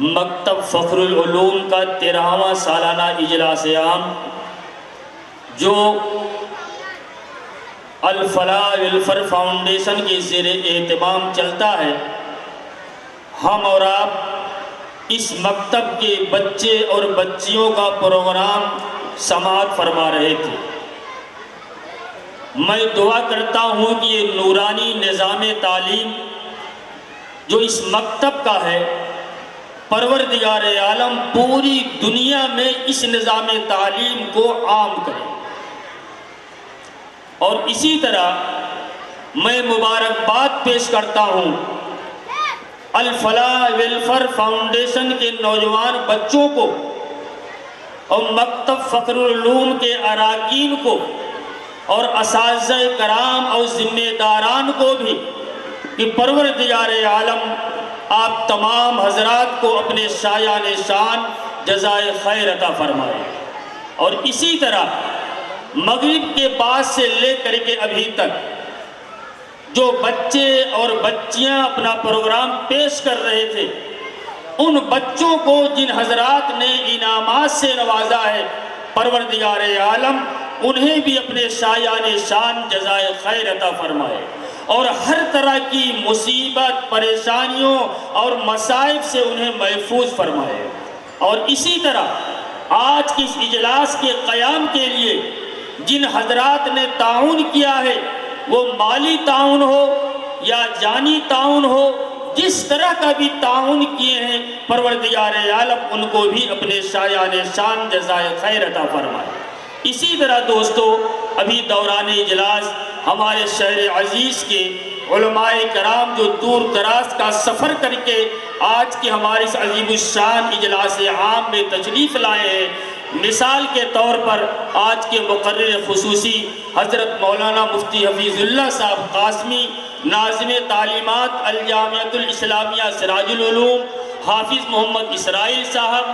مکتب فخر العلوم کا 13واں سالانہ اجلاس عام جو الفلاح ویلفیئر فاؤنڈیشن کے زیر اہتمام چلتا ہے، ہم اور آپ اس مکتب کے بچے اور بچیوں کا پروگرام سماعت فرما رہے تھے۔ میں دعا کرتا ہوں کہ یہ نورانی نظام تعلیم جو اس مکتب کا ہے، پروردگار عالم پوری دنیا میں اس نظام تعلیم کو عام کرے۔ اور اسی طرح میں مبارکباد پیش کرتا ہوں الفلاح ویلفیئر فاؤنڈیشن کے نوجوان بچوں کو اور مکتب فخر العلوم کے اراکین کو اور اساتذہ کرام اور ذمہ داران کو بھی کہ پروردگار عالم آپ تمام حضرات کو اپنے شایان شان جزائے خیر عطا فرمائے۔ اور اسی طرح مغرب کے بعد سے لے کر کے ابھی تک جو بچے اور بچیاں اپنا پروگرام پیش کر رہے تھے، ان بچوں کو جن حضرات نے انعامات سے نوازا ہے، پروردگار عالم انہیں بھی اپنے شایان شان جزائے خیر عطا فرمائے اور ہر طرح کی مصیبت، پریشانیوں اور مصائب سے انہیں محفوظ فرمائے۔ اور اسی طرح آج کی اس اجلاس کے قیام کے لیے جن حضرات نے تعاون کیا ہے، وہ مالی تعاون ہو یا جانی تعاون ہو، جس طرح کا بھی تعاون کیے ہیں، پروردگار عالم ان کو بھی اپنے شایان شان جزائے خیر عطا فرمائے۔ اسی طرح دوستو، ابھی دوران اجلاس ہمارے شہر عزیز کے علماء کرام جو دور دراز کا سفر کر کے آج کے ہمارے اس عظیم الشان اجلاس عام میں تشریف لائے ہیں، مثال کے طور پر آج کے مقرر خصوصی حضرت مولانا مفتی حفیظ اللہ صاحب قاسمی، ناظم تعلیمات الجامعۃ الاسلامیہ سراج العلوم، حافظ محمد اسرائیل صاحب،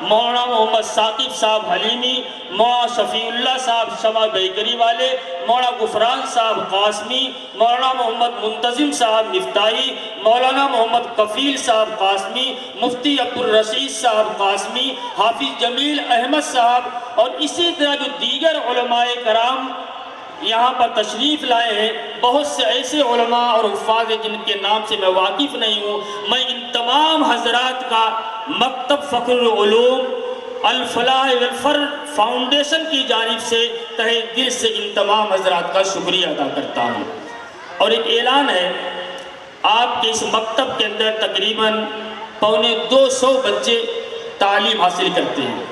مولانا محمد ثاقب صاحب حلیمی، مولانا شفیع اللہ صاحب شمع بیکری والے، مولانا غفران صاحب قاسمی، مولانا محمد منتظم صاحب مفتاحی، مولانا محمد کفیل صاحب قاسمی، مفتی عبدالرشید صاحب قاسمی، حافظ جمیل احمد صاحب، اور اسی طرح جو دیگر علماء کرام یہاں پر تشریف لائے ہیں، بہت سے ایسے علماء اور حفاظ ہیں جن کے نام سے میں واقف نہیں ہوں۔ میں ان تمام حضرات کا مکتب فخر العلوم الفلاح ویلفیئر فاؤنڈیشن کی جانب سے تہہ دل سے ان تمام حضرات کا شکریہ ادا کرتا ہوں۔ اور ایک اعلان ہے، آپ کے اس مکتب کے اندر تقریباً 250 بچے تعلیم حاصل کرتے ہیں۔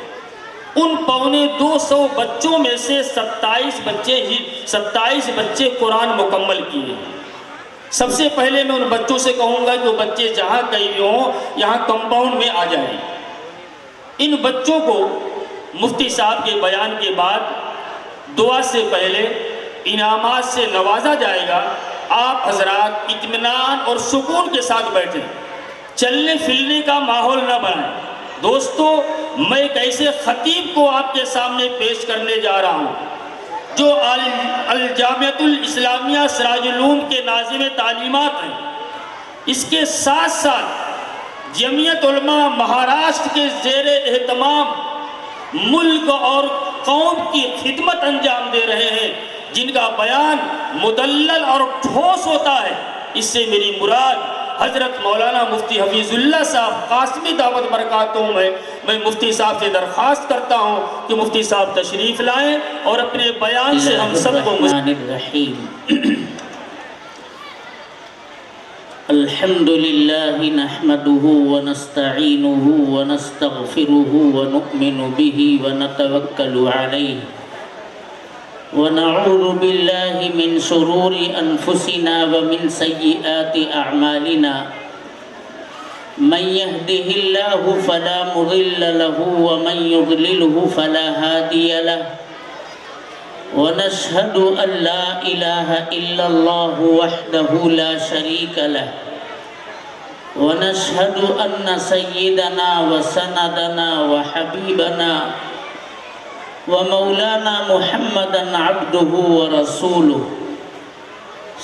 ان 250 بچوں میں سے 27 بچے قرآن مکمل کیے ہیں۔ سب سے پہلے میں ان بچوں سے کہوں گا کہ وہ بچے جہاں کہیں بھی ہوں یہاں کمپاؤنڈ میں آ جائیں۔ ان بچوں کو مفتی صاحب کے بیان کے بعد دعا سے پہلے انعامات سے نوازا جائے گا۔ آپ حضرات اطمینان اور سکون کے ساتھ بیٹھیں، چلنے پھرنے کا ماحول نہ بنائیں۔ دوستو، میں ایک ایسے خطیب کو آپ کے سامنے پیش کرنے جا رہا ہوں جو الجامعۃ الاسلامیہ سراج العلوم کے ناظم تعلیمات ہیں۔ اس کے ساتھ ساتھ جمعیت علماء مہاراشٹر کے زیر اہتمام ملک اور قوم کی خدمت انجام دے رہے ہیں، جن کا بیان مدلل اور ٹھوس ہوتا ہے۔ اس سے میری مراد حضرت مولانا مفتی حفیظ اللہ صاحب قاسمی دعوت برکاتہم ہے۔ میں مفتی صاحب سے درخواست کرتا ہوں کہ مفتی صاحب تشریف لائیں اور اپنے بیان سے ہم سب کو الحمدللہ نحمده ونستعینه ونستغفره ونؤمن به ونتوکل علیہ ونعوذ باللہ من شرور انفسنا ومن سیئات اعمالنا من يهده الله فلا مضل له ومن يضلله فلا هادي له ونشهد ان لا اله الا الله وحده لا شريك له ونشهد ان سيدنا وسندنا وحبيبنا ومولانا محمدا عبده ورسوله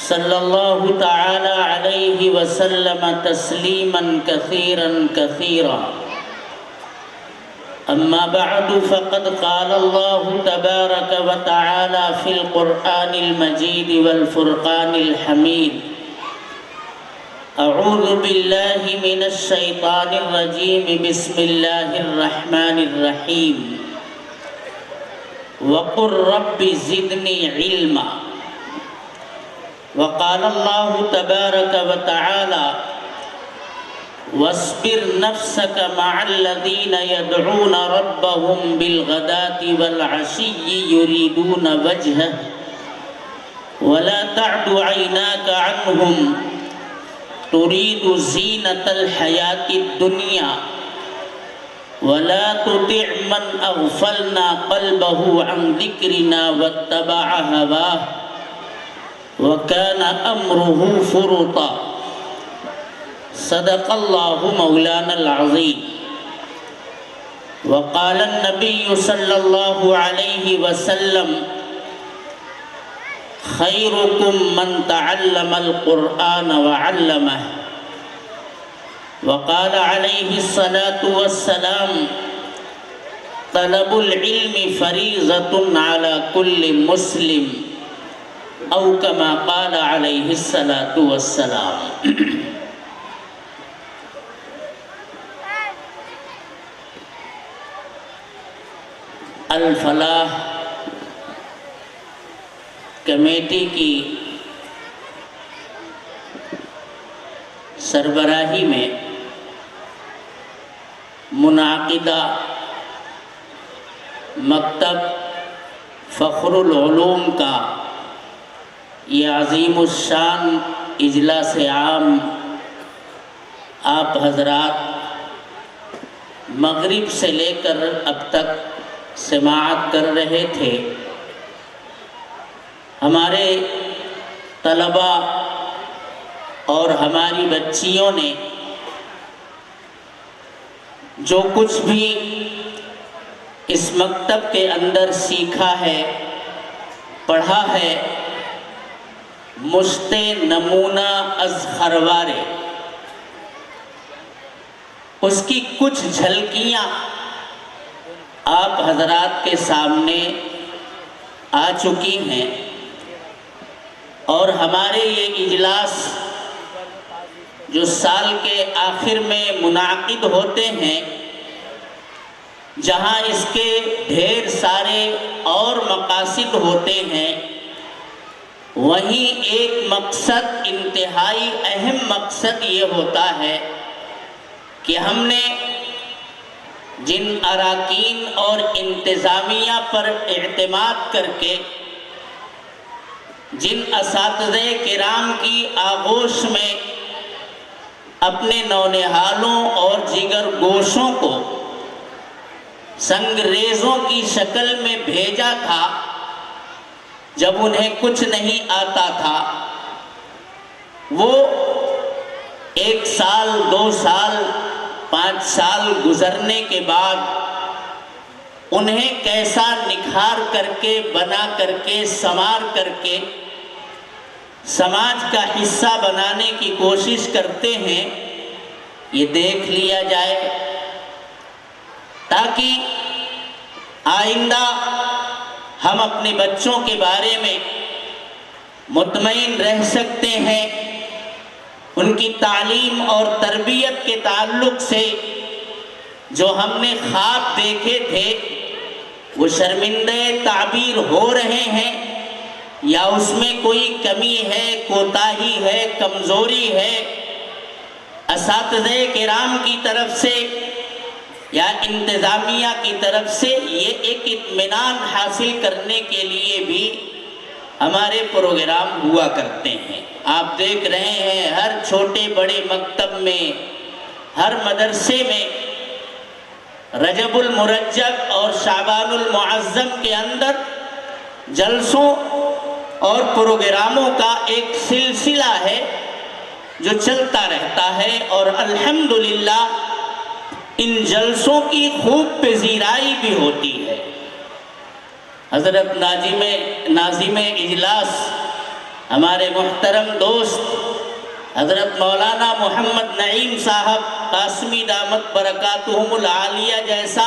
صلی اللہ تعالی علیہ وسلم تسلیما کثیرا کثیرا۔ أما بعد فقد قال الله تبارك وتعالى في القرآن المجيد والفرقان الحميد أعوذ بالله من الشيطان الرجيم بسم الله الرحمن الرحيم وقل رب زدني علما وقال الله تبارك وتعالى واصبر نفسك مع الذين يدعون ربهم بالغداة والعشي يريدون وجهه ولا تعد عيناك عنهم تريد زينة الحياة الدنيا ولا تطع من أغفلنا قلبه عن ذكرنا واتبع هواه وكان أمره فرطا صدق الله مولانا العظيم وقال النبي صلى الله عليه وسلم خيركم من تعلم القرآن وعلمه وقال عليه الصلاة والسلام طلب العلم فريضة على كل مسلم أو كما قال عليه الصلاة والسلام الفلاح کمیٹی کی سربراہی میں منعقدہ مکتب فخر العلوم کا یہ عظیم الشان اجلاس عام آپ حضرات مغرب سے لے کر اب تک سماعت کر رہے تھے. ہمارے طلباء اور ہماری بچیوں نے جو کچھ بھی اس مکتب کے اندر سیکھا ہے، پڑھا ہے، مشت نمونہ از خروارے، اس کی کچھ جھلکیاں آپ حضرات کے سامنے آ چکی ہیں. اور ہمارے یہ اجلاس جو سال کے آخر میں منعقد ہوتے ہیں، جہاں اس کے ڈھیر سارے اور مقاصد ہوتے ہیں، وہیں ایک مقصد، انتہائی اہم مقصد یہ ہوتا ہے کہ ہم نے جن اراکین اور انتظامیہ پر اعتماد کر کے جن اساتذہ کرام کی آغوش میں اپنے نونہالوں اور جگر گوشوں کو سنگریزوں کی شکل میں بھیجا تھا جب انہیں کچھ نہیں آتا تھا، وہ 1 سال 2 سال 5 سال گزرنے کے بعد انہیں کیسا نکھار کر کے، بنا کر کے، سنوار کر کے سماج کا حصہ بنانے کی کوشش کرتے ہیں، یہ دیکھ لیا جائے تاکہ آئندہ ہم اپنے بچوں کے بارے میں مطمئن رہ سکتے ہیں. ان کی تعلیم اور تربیت کے تعلق سے جو ہم نے خواب دیکھے تھے وہ شرمندہ تعبیر ہو رہے ہیں یا اس میں کوئی کمی ہے، کوتاہی ہے، کمزوری ہے، اساتذہ کرام کی طرف سے یا انتظامیہ کی طرف سے، یہ ایک اطمینان حاصل کرنے کے لیے بھی ہمارے پروگرام ہوا کرتے ہیں. آپ دیکھ رہے ہیں ہر چھوٹے بڑے مکتب میں، ہر مدرسے میں رجب المرجب اور شعبان المعظم کے اندر جلسوں اور پروگراموں کا ایک سلسلہ ہے جو چلتا رہتا ہے، اور الحمدللہ ان جلسوں کی خوب پذیرائی بھی ہوتی ہے. حضرت ناظم اجلاس ہمارے محترم دوست حضرت مولانا محمد نعیم صاحب قاسمی دامت برکاتہم العالیہ جیسا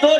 2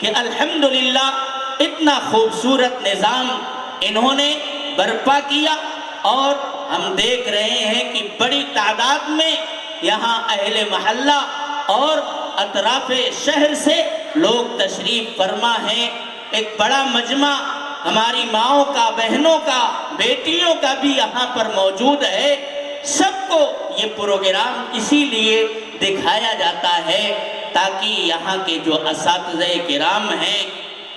کہ الحمدللہ اتنا خوبصورت نظام انہوں نے برپا کیا، اور ہم دیکھ رہے ہیں کہ بڑی تعداد میں یہاں اہل محلہ اور اطراف شہر سے لوگ تشریف فرما ہیں۔ ایک بڑا مجمع ہماری ماؤں کا، بہنوں کا، بیٹیوں کا بھی یہاں پر موجود ہے۔ سب کو یہ پروگرام اسی لیے دکھایا جاتا ہے تاکہ یہاں کے جو اساتذہ کرام ہیں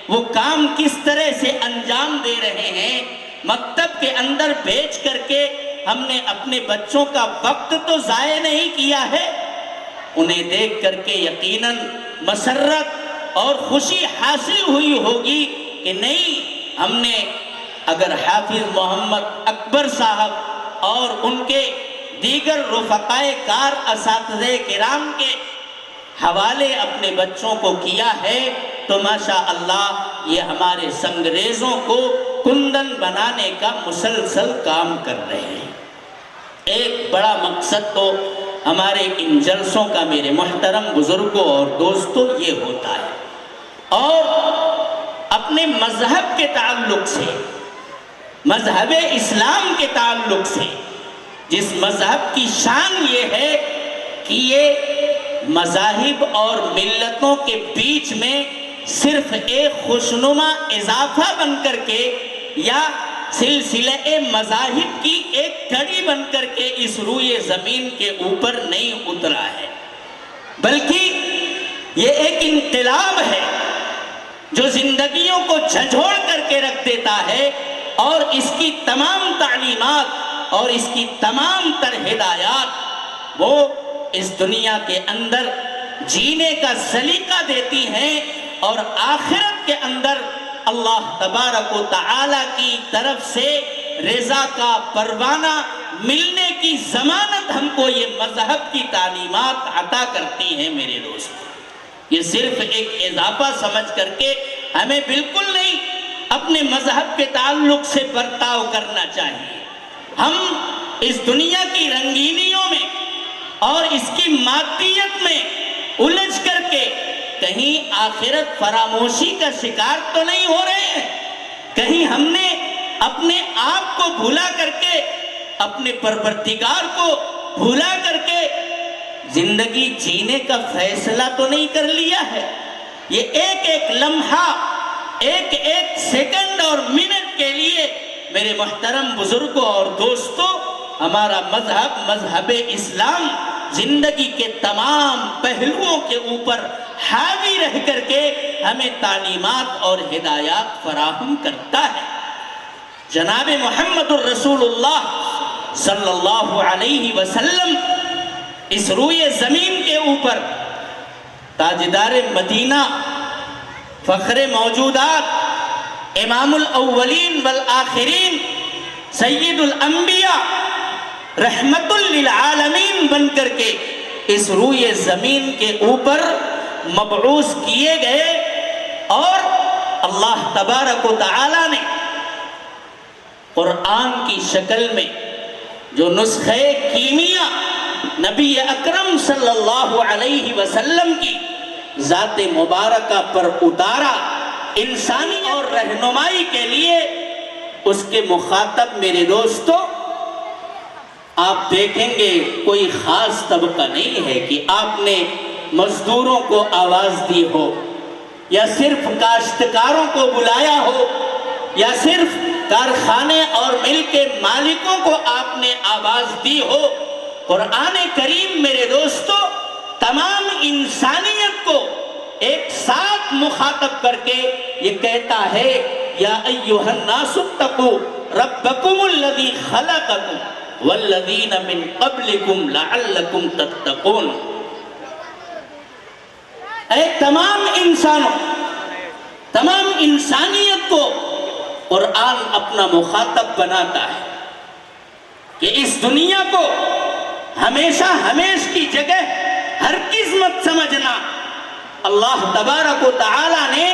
وہ کام کس طرح سے انجام دے رہے ہیں۔ مکتب کے اندر بھیج کر کے ہم نے اپنے بچوں کا وقت تو ضائع نہیں کیا ہے، انہیں دیکھ کر کے یقیناً مسرت اور خوشی حاصل ہوئی ہوگی کہ نہیں، ہم نے اگر حافظ محمد اکبر صاحب اور ان کے دیگر رفقائے کار اساتذہ کرام کے حوالے اپنے بچوں کو کیا ہے تو ماشاءاللہ یہ ہمارے سنگریزوں کو کندن بنانے کا مسلسل کام کر رہے ہیں۔ ایک بڑا مقصد تو ہمارے ان جلسوں کا میرے محترم بزرگوں اور دوستوں یہ ہوتا ہے، اور اپنے مذہب کے تعلق سے، مذہب اسلام کے تعلق سے، جس مذہب کی شان یہ ہے کہ یہ مذاہب اور ملتوں کے بیچ میں صرف ایک خوشنما اضافہ بن کر کے یا سلسلہ مذاہب کی ایک کڑی بن کر کے اس روئے زمین کے اوپر نہیں اترا ہے، بلکہ یہ ایک انقلاب ہے جو زندگیوں کو جھنجھوڑ کر کے رکھ دیتا ہے، اور اس کی تمام تعلیمات اور اس کی تمام تر ہدایات وہ اس دنیا کے اندر جینے کا سلیقہ دیتی ہیں، اور آخرت کے اندر اللہ تبارک و تعالی کی طرف سے رضا کا پروانہ ملنے کی ضمانت ہم کو یہ مذہب کی تعلیمات عطا کرتی ہیں۔ میرے دوست، یہ صرف ایک اضافہ سمجھ کر کے ہمیں بالکل نہیں اپنے مذہب کے تعلق سے برتاؤ کرنا چاہیے۔ ہم اس دنیا کی رنگینیوں میں اور اس کی مادیت میں الجھ کر کے کہیں آخرت فراموشی کا شکار تو نہیں ہو رہے ہیں، کہیں ہم نے اپنے آپ کو بھولا کر کے، اپنے پروردگار کو بھولا کر کے زندگی جینے کا فیصلہ تو نہیں کر لیا ہے۔ یہ ایک ایک لمحہ، ایک ایک سیکنڈ اور منٹ کے لیے میرے محترم بزرگوں اور دوستوں، ہمارا مذہب اسلام زندگی کے تمام پہلوؤں کے اوپر حاوی رہ کر کے ہمیں تعلیمات اور ہدایات فراہم کرتا ہے۔ جناب محمد الرسول اللہ صلی اللہ علیہ وسلم اس روئے زمین کے اوپر تاجدار مدینہ، فخر موجودات، امام الاولین والآخرین، سید الانبیاء، رحمت للعالمین بن کر کے اس روئے زمین کے اوپر مبعوث کیے گئے، اور اللہ تبارک و تعالی نے قرآن کی شکل میں جو نسخہ کیمیا نبی اکرم صلی اللہ علیہ وسلم کی ذات مبارکہ پر اتارا انسانی اور رہنمائی کے لیے، اس کے مخاطب میرے دوستو آپ دیکھیں گے کوئی خاص طبقہ نہیں ہے کہ آپ نے مزدوروں کو آواز دی ہو، یا صرف کاشتکاروں کو بلایا ہو، یا صرف کارخانے اور مل کے مالکوں کو آپ نے آواز دی ہو۔ قرآن کریم میرے دوستو تمام انسانیت کو ایک ساتھ مخاطب کر کے یہ کہتا ہے، یا ایھا الناس اتقوا ربکم الذی خلقکم والذین من قبلکم لعلکم تتقون۔ اے تمام انسانوں، تمام انسانیت کو قرآن اپنا مخاطب بناتا ہے کہ اس دنیا کو ہمیشہ ہمیش کی جگہ ہر قسمت سمجھنا۔ اللہ تبارک و تعالی نے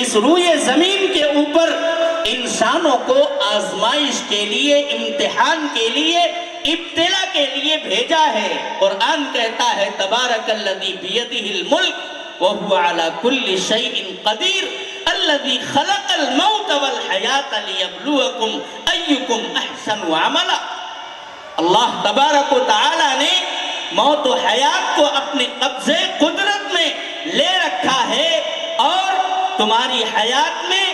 اس روئے زمین کے اوپر انسانوں کو آزمائش کے لیے، امتحان کے لیے، ابتلا کے لیے بھیجا ہے۔ قرآن کہتا ہے تبارک الذی بیدہ الملک وہو علی کل شیء قدیر الذی خلق الموت والحیات لیبلوکم ایکم احسن عملا۔ اللہ تبارک و تعالی نے موت و حیات کو اپنے قبضے قدرت میں لے رکھا ہے، اور تمہاری حیات میں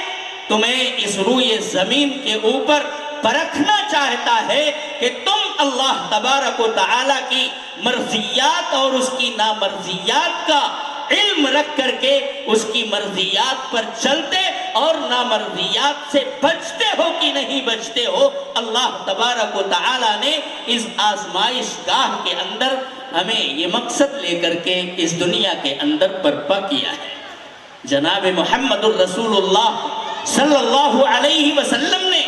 تمہیں اس روئے زمین کے اوپر پرکھنا چاہتا ہے کہ تم اللہ تبارک و تعالی کی مرضیات اور اس کی نامرضیات کا علم رکھ کر کے اس کی مرضیات پر چلتے اور نامرضیات سے بچتے ہو کہ نہیں بچتے ہو۔ اللہ تبارک و تعالی نے اس آزمائش گاہ کے اندر ہمیں یہ مقصد لے کر کے اس دنیا کے اندر برپا کیا ہے۔ جناب محمد الرسول اللہ صلی اللہ علیہ وسلم نے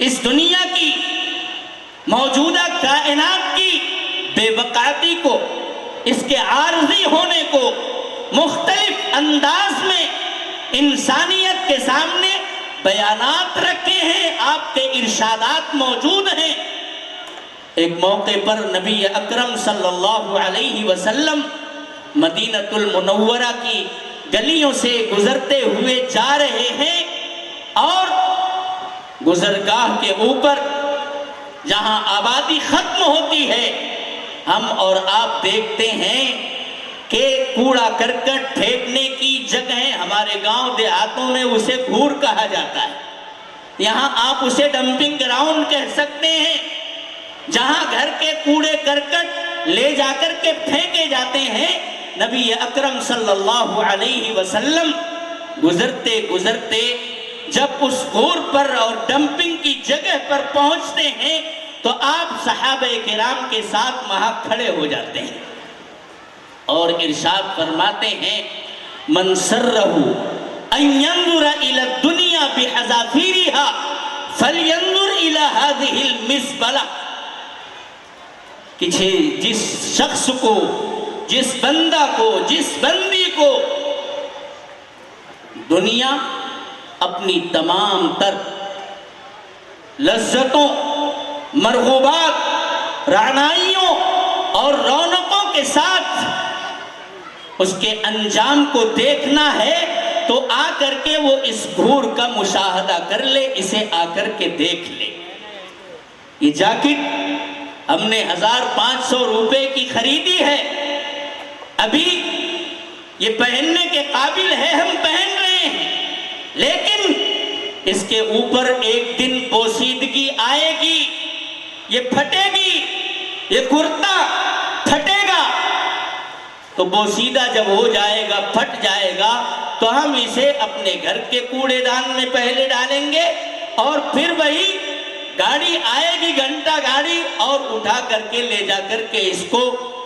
اس دنیا کی موجودہ کائنات کی بے وقعتی کو، اس کے عارضی ہونے کو مختلف انداز میں انسانیت کے سامنے بیانات رکھے ہیں، آپ کے ارشادات موجود ہیں۔ ایک موقع پر نبی اکرم صلی اللہ علیہ وسلم مدینہ المنورہ کی گلیوں سے گزرتے ہوئے جا رہے ہیں، اور گزرگاہ کے اوپر جہاں آبادی ختم ہوتی ہے، ہم اور آپ دیکھتے ہیں کہ کوڑا کرکٹ پھینکنے کی جگہیں، ہمارے گاؤں دیہاتوں میں اسے گھور کہا جاتا ہے، یہاں آپ اسے ڈمپنگ گراؤنڈ کہہ سکتے ہیں، جہاں گھر کے کوڑے کرکٹ لے جا کر کے پھینکے جاتے ہیں۔ نبی اکرم صلی اللہ علیہ وسلم گزرتے گزرتے جب اس گھور پر اور ڈمپنگ کی جگہ پر پہنچتے ہیں تو آپ صحابہ کرام کے ساتھ وہاں کھڑے ہو جاتے ہیں اور ارشاد فرماتے ہیں، من سرہ ان ينظر الى الدنیا بحذافیرها فلینظر الى هذه المزبلہ، کہ جس شخص کو، جس بندہ کو، جس بندی کو دنیا اپنی تمام تر لذتوں، مرغوبات، رعنائیوں اور رونقوں کے ساتھ اس کے انجام کو دیکھنا ہے تو آ کر کے وہ اس گھور کا مشاہدہ کر لے، اسے آ کر کے دیکھ لے۔ یہ جاکٹ ہم نے 1500 روپے کی خریدی ہے، ابھی یہ پہننے کے قابل ہے، ہم پہن رہے ہیں، لیکن اس کے اوپر ایک دن پوسیدگی آئے گی، یہ پھٹے گی، یہ کرتا پھٹے گا، تو بوسیدہ جب ہو جائے گا، پھٹ جائے گا، تو ہم اسے اپنے گھر کے کوڑے دان میں پہلے ڈالیں گے، اور پھر وہی گاڑی آئے گی، گھنٹہ گاڑی، اور اٹھا کر کے لے جا کر کے اس کو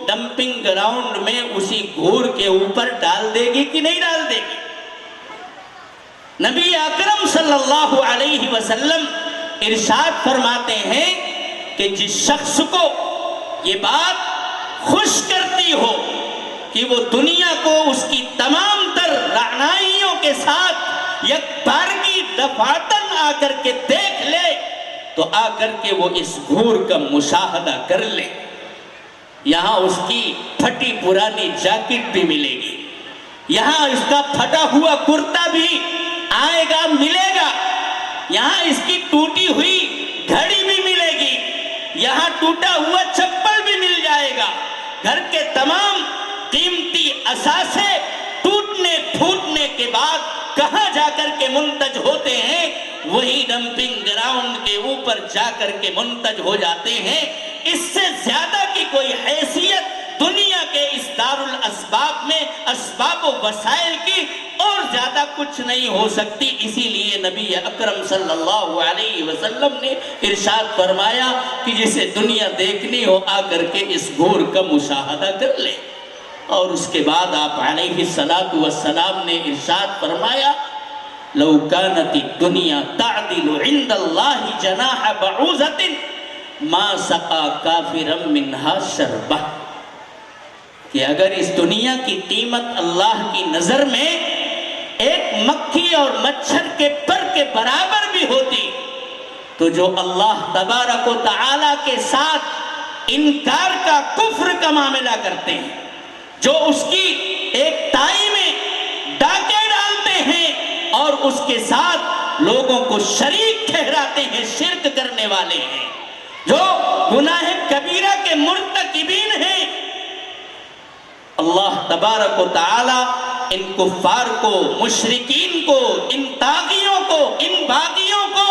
ڈمپنگ گراؤنڈ میں اسی گھور کے اوپر ڈال دے گی کہ نہیں ڈال دے گی؟ نبی اکرم صلی اللہ علیہ وسلم ارشاد فرماتے ہیں کہ جس شخص کو یہ بات خوش کرتی ہو کہ وہ دنیا کو اس کی تمام تر رعنائیوں کے ساتھ یک بارگی دفعتاً آ کر کے دیکھ لے، تو آ کر کے وہ اس گھور کا مشاہدہ کر لے۔ یہاں اس کی پھٹی پرانی جاکٹ بھی ملے گی، یہاں اس کا پھٹا ہوا کرتا بھی آئے گا، ملے گا، یہاں اس کی ٹوٹی ہوئی گھڑی بھی ملے گی، یہاں ٹوٹا ہوا چپل بھی مل جائے گا۔ گھر کے تمام قیمتی اثاثے ٹوٹنے پھوٹنے کے بعد کہاں جا کر کے منتج ہوتے ہیں؟ وہی ڈمپنگ گراؤنڈ کے اوپر جا کر کے منتج ہو جاتے ہیں۔ اس سے زیادہ کی کوئی حیثیت دنیا کے اس دارالاسباب میں اسباب و وسائل کی اور زیادہ کچھ نہیں ہو سکتی۔ اسی لیے نبی اکرم صلی اللہ علیہ وسلم نے ارشاد فرمایا کہ جسے دنیا دیکھنی ہو آ کر کے اس گھور کا مشاہدہ کر لے۔ اور اس کے بعد آپ علیہ السلام نے ارشاد فرمایا، لو كانت الدنيا تعدل عند الله جناح بعوضة ما سقى كافرا منها شربة، کہ اگر اس دنیا کی قیمت اللہ کی نظر میں ایک مکھی اور مچھر کے پر کے برابر بھی ہوتی، تو جو اللہ تبارک و تعالی کے ساتھ انکار کا، کفر کا معاملہ کرتے ہیں، جو اس کی ایک تائی میں ڈاکے ڈالتے ہیں اور اس کے ساتھ لوگوں کو شریک ٹھہراتے ہیں، شرک کرنے والے ہیں، جو گناہ کبیرہ کے مرتکبین ہیں۔ اللہ تبارک و تعالی ان کفار کو، مشرکین کو، ان طاغیوں کو، ان باغیوں کو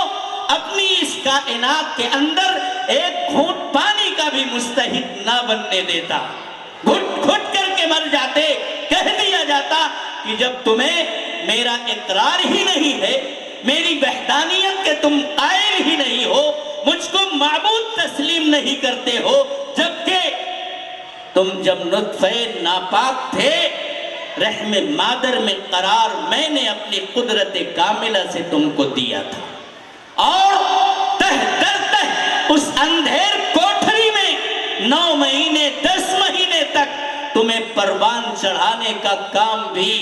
اپنی اس کائنات کے اندر ایک گھونٹ پانی کا بھی مستحق نہ بننے دیتا۔ گھٹ گھٹ کر کے مر جاتے، کہہ دیا جاتا کہ جب تمہیں میرا اقرار ہی نہیں ہے، میری وحدانیت کے تم قائل ہی نہیں ہو، مجھ کو معبود تسلیم نہیں کرتے ہو، جبکہ تم جب نطفہ ناپاک تھے، رحم مادر میں قرار میں نے اپنی قدرت کاملہ سے تم کو دیا تھا، اور تہ در تہ اس اندھیر کوٹھری میں 9 مہینے 10 مہینے تک تمہیں پروان چڑھانے کا کام بھی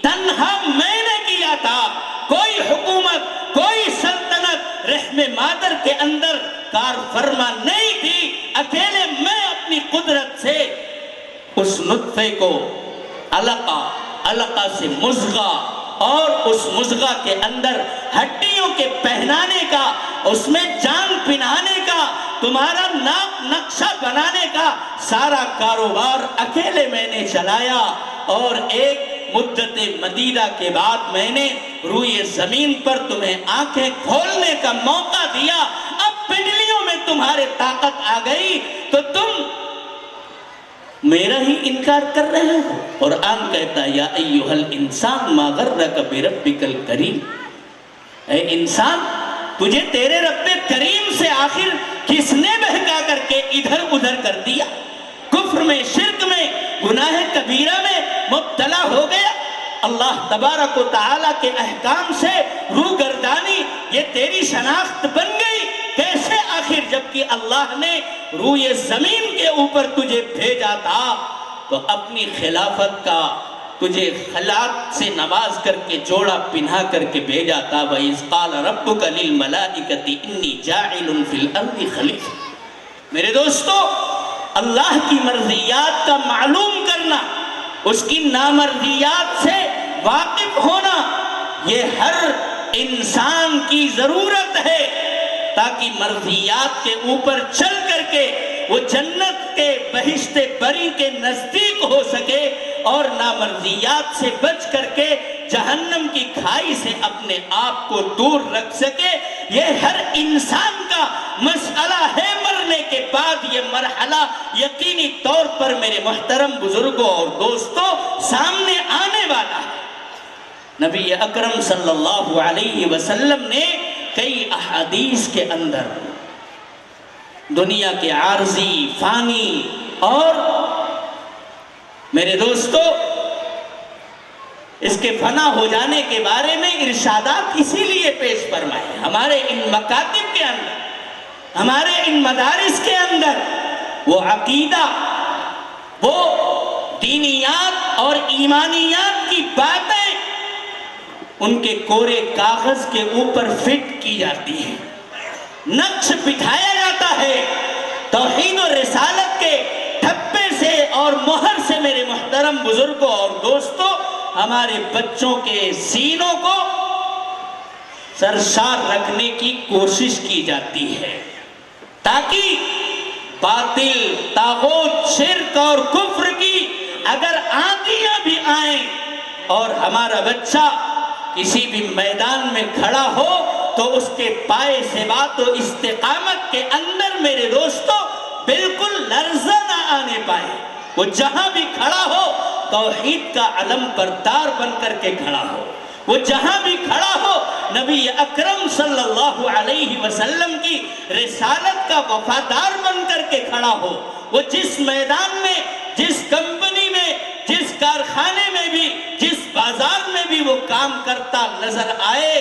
تنہا میں نے کیا تھا۔ کوئی حکومت، کوئی سلطنت رحم مادر کے اندر کار فرما نہیں تھی، اکیلے میں اپنی قدرت سے اس نطفے کو علقہ سے مضغہ، اور اس مضغہ کے اندر ہڈیوں کے پہنانے کا، اس میں جان پہنانے کا، تمہارا نقشہ بنانے کا سارا کاروبار اکیلے میں نے چلایا، اور ایک مدت مدیدہ کے بعد میں نے روئے زمین پر تمہیں آنکھیں کھولنے کا موقع دیا۔ اب پنڈلیوں میں تمہارے طاقت آ گئی تو تم میرا ہی انکار کر رہے ہو۔ قرآن کہتا ہے یا ایھا الانسان ما غرک بربک الکریم، اے انسان تجھے تیرے رب کریم سے آخر کس نے بہکا کر کے ادھر ادھر کر دیا؟ کفر میں، شرک میں، گناہ کبیرہ میں مبتلا ہو گیا، اللہ تبارک و تعالیٰ کے احکام سے روگردانی یہ تیری شناخت بن گئی کیسے آخر؟ جبکہ اللہ نے روئے زمین کے اوپر تجھے بھیجا تھا تو اپنی خلافت کا تجھے خلات سے نواز کر کے جوڑا پہنا کر کے بھیجا تھا۔ وَإِذْ قَالَ رَبُّكَ لِلْمَلَائِكَةِ إِنِّي جَاعِلٌ فِي الْأَرْضِ خَلِيفَةً۔ میرے دوستو، اللہ کی مرضیات کا معلوم کرنا، اس کی نامرضیات سے واقف ہونا، یہ ہر انسان کی ضرورت ہے تاکہ مرضیات کے اوپر چل کر کے وہ جنت کے بہشت بری کے نزدیک ہو سکے، اور نامرضیات سے بچ کر کے جہنم کی کھائی سے اپنے آپ کو دور رکھ سکے۔ یہ ہر انسان کا مسئلہ ہے۔ مرنے کے بعد یہ مرحلہ یقینی طور پر میرے محترم بزرگوں اور دوستوں سامنے آنے والا ہے۔ نبی اکرم صلی اللہ علیہ وسلم نے کئی احادیث کے اندر دنیا کے عارضی، فانی اور میرے دوستو اس کے فنا ہو جانے کے بارے میں ارشادات اسی لیے پیش فرمائے۔ ہمارے ان مکاتب کے اندر، ہمارے ان مدارس کے اندر وہ عقیدہ، وہ دینیات اور ایمانیات کی باتیں ان کے کورے کاغذ کے اوپر فٹ کی جاتی ہیں، نقش بٹھایا جاتا ہے۔ توحید و رسالت کے ٹھپے سے اور مہر سے میرے محترم بزرگوں اور دوستوں ہمارے بچوں کے سینوں کو سرشار رکھنے کی کوشش کی جاتی ہے، تاکہ باطل، طاغوت، شرک اور کفر کی اگر آندیاں بھی آئیں اور ہمارا بچہ کسی بھی میدان میں کھڑا ہو تو اس کے پائے سے بات و استقامت کے اندر میرے دوستو بالکل لرزہ نہ آنے پائے۔ وہ جہاں بھی کھڑا ہو توحید کا علم بردار بن کر کے کھڑا ہو، وہ جہاں بھی کھڑا ہو نبی اکرم صلی اللہ علیہ وسلم کی رسالت کا وفادار بن کر کے کھڑا ہو۔ وہ جس میدان میں، جس کمپنی میں، جس کارخانے میں بھی، جس بازار میں بھی وہ کام کرتا نظر آئے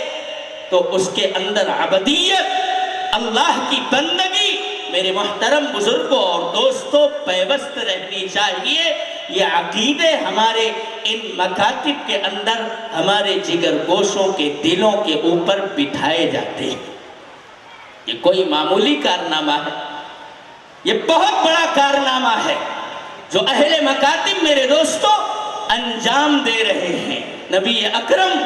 تو اس کے اندر عبدیت، اللہ کی بندگی میرے محترم بزرگوں اور دوستوں پیوست رہنی چاہیے۔ یہ عقیدے ہمارے ان مکاتب کے اندر ہمارے جگر گوشوں کے دلوں کے اوپر بٹھائے جاتے ہیں۔ یہ کوئی معمولی کارنامہ ہے، یہ بہت بڑا کارنامہ ہے جو اہل مکاتب میرے دوستوں انجام دے رہے ہیں۔ نبی اکرم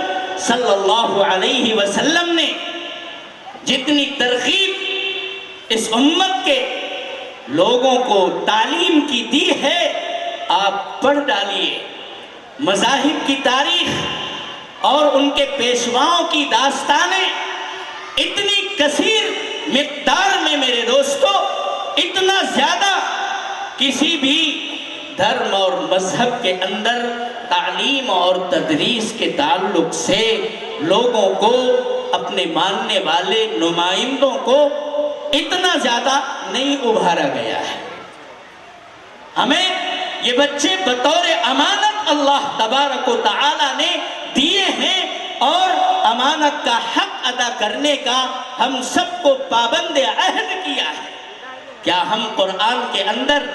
صلی اللہ علیہ وسلم نے جتنی ترغیب اس امت کے لوگوں کو تعلیم کی دی ہے، آپ پڑھ ڈالیے۔ مذاہب کی تاریخ اور ان کے پیشواؤں کی داستانیں اتنی کثیر مقدار میں میرے دوستو، اتنا زیادہ کسی بھی دھرم اور مذہب کے اندر تعلیم اور تدریس کے تعلق سے لوگوں کو، اپنے ماننے والے نمائندوں کو اتنا زیادہ نہیں ابھارا گیا ہے۔ ہمیں یہ بچے بطور امانت اللہ تبارک و تعالی نے دیے ہیں، اور امانت کا حق ادا کرنے کا ہم سب کو پابند عہد کیا ہے۔ کیا ہم قرآن کے اندر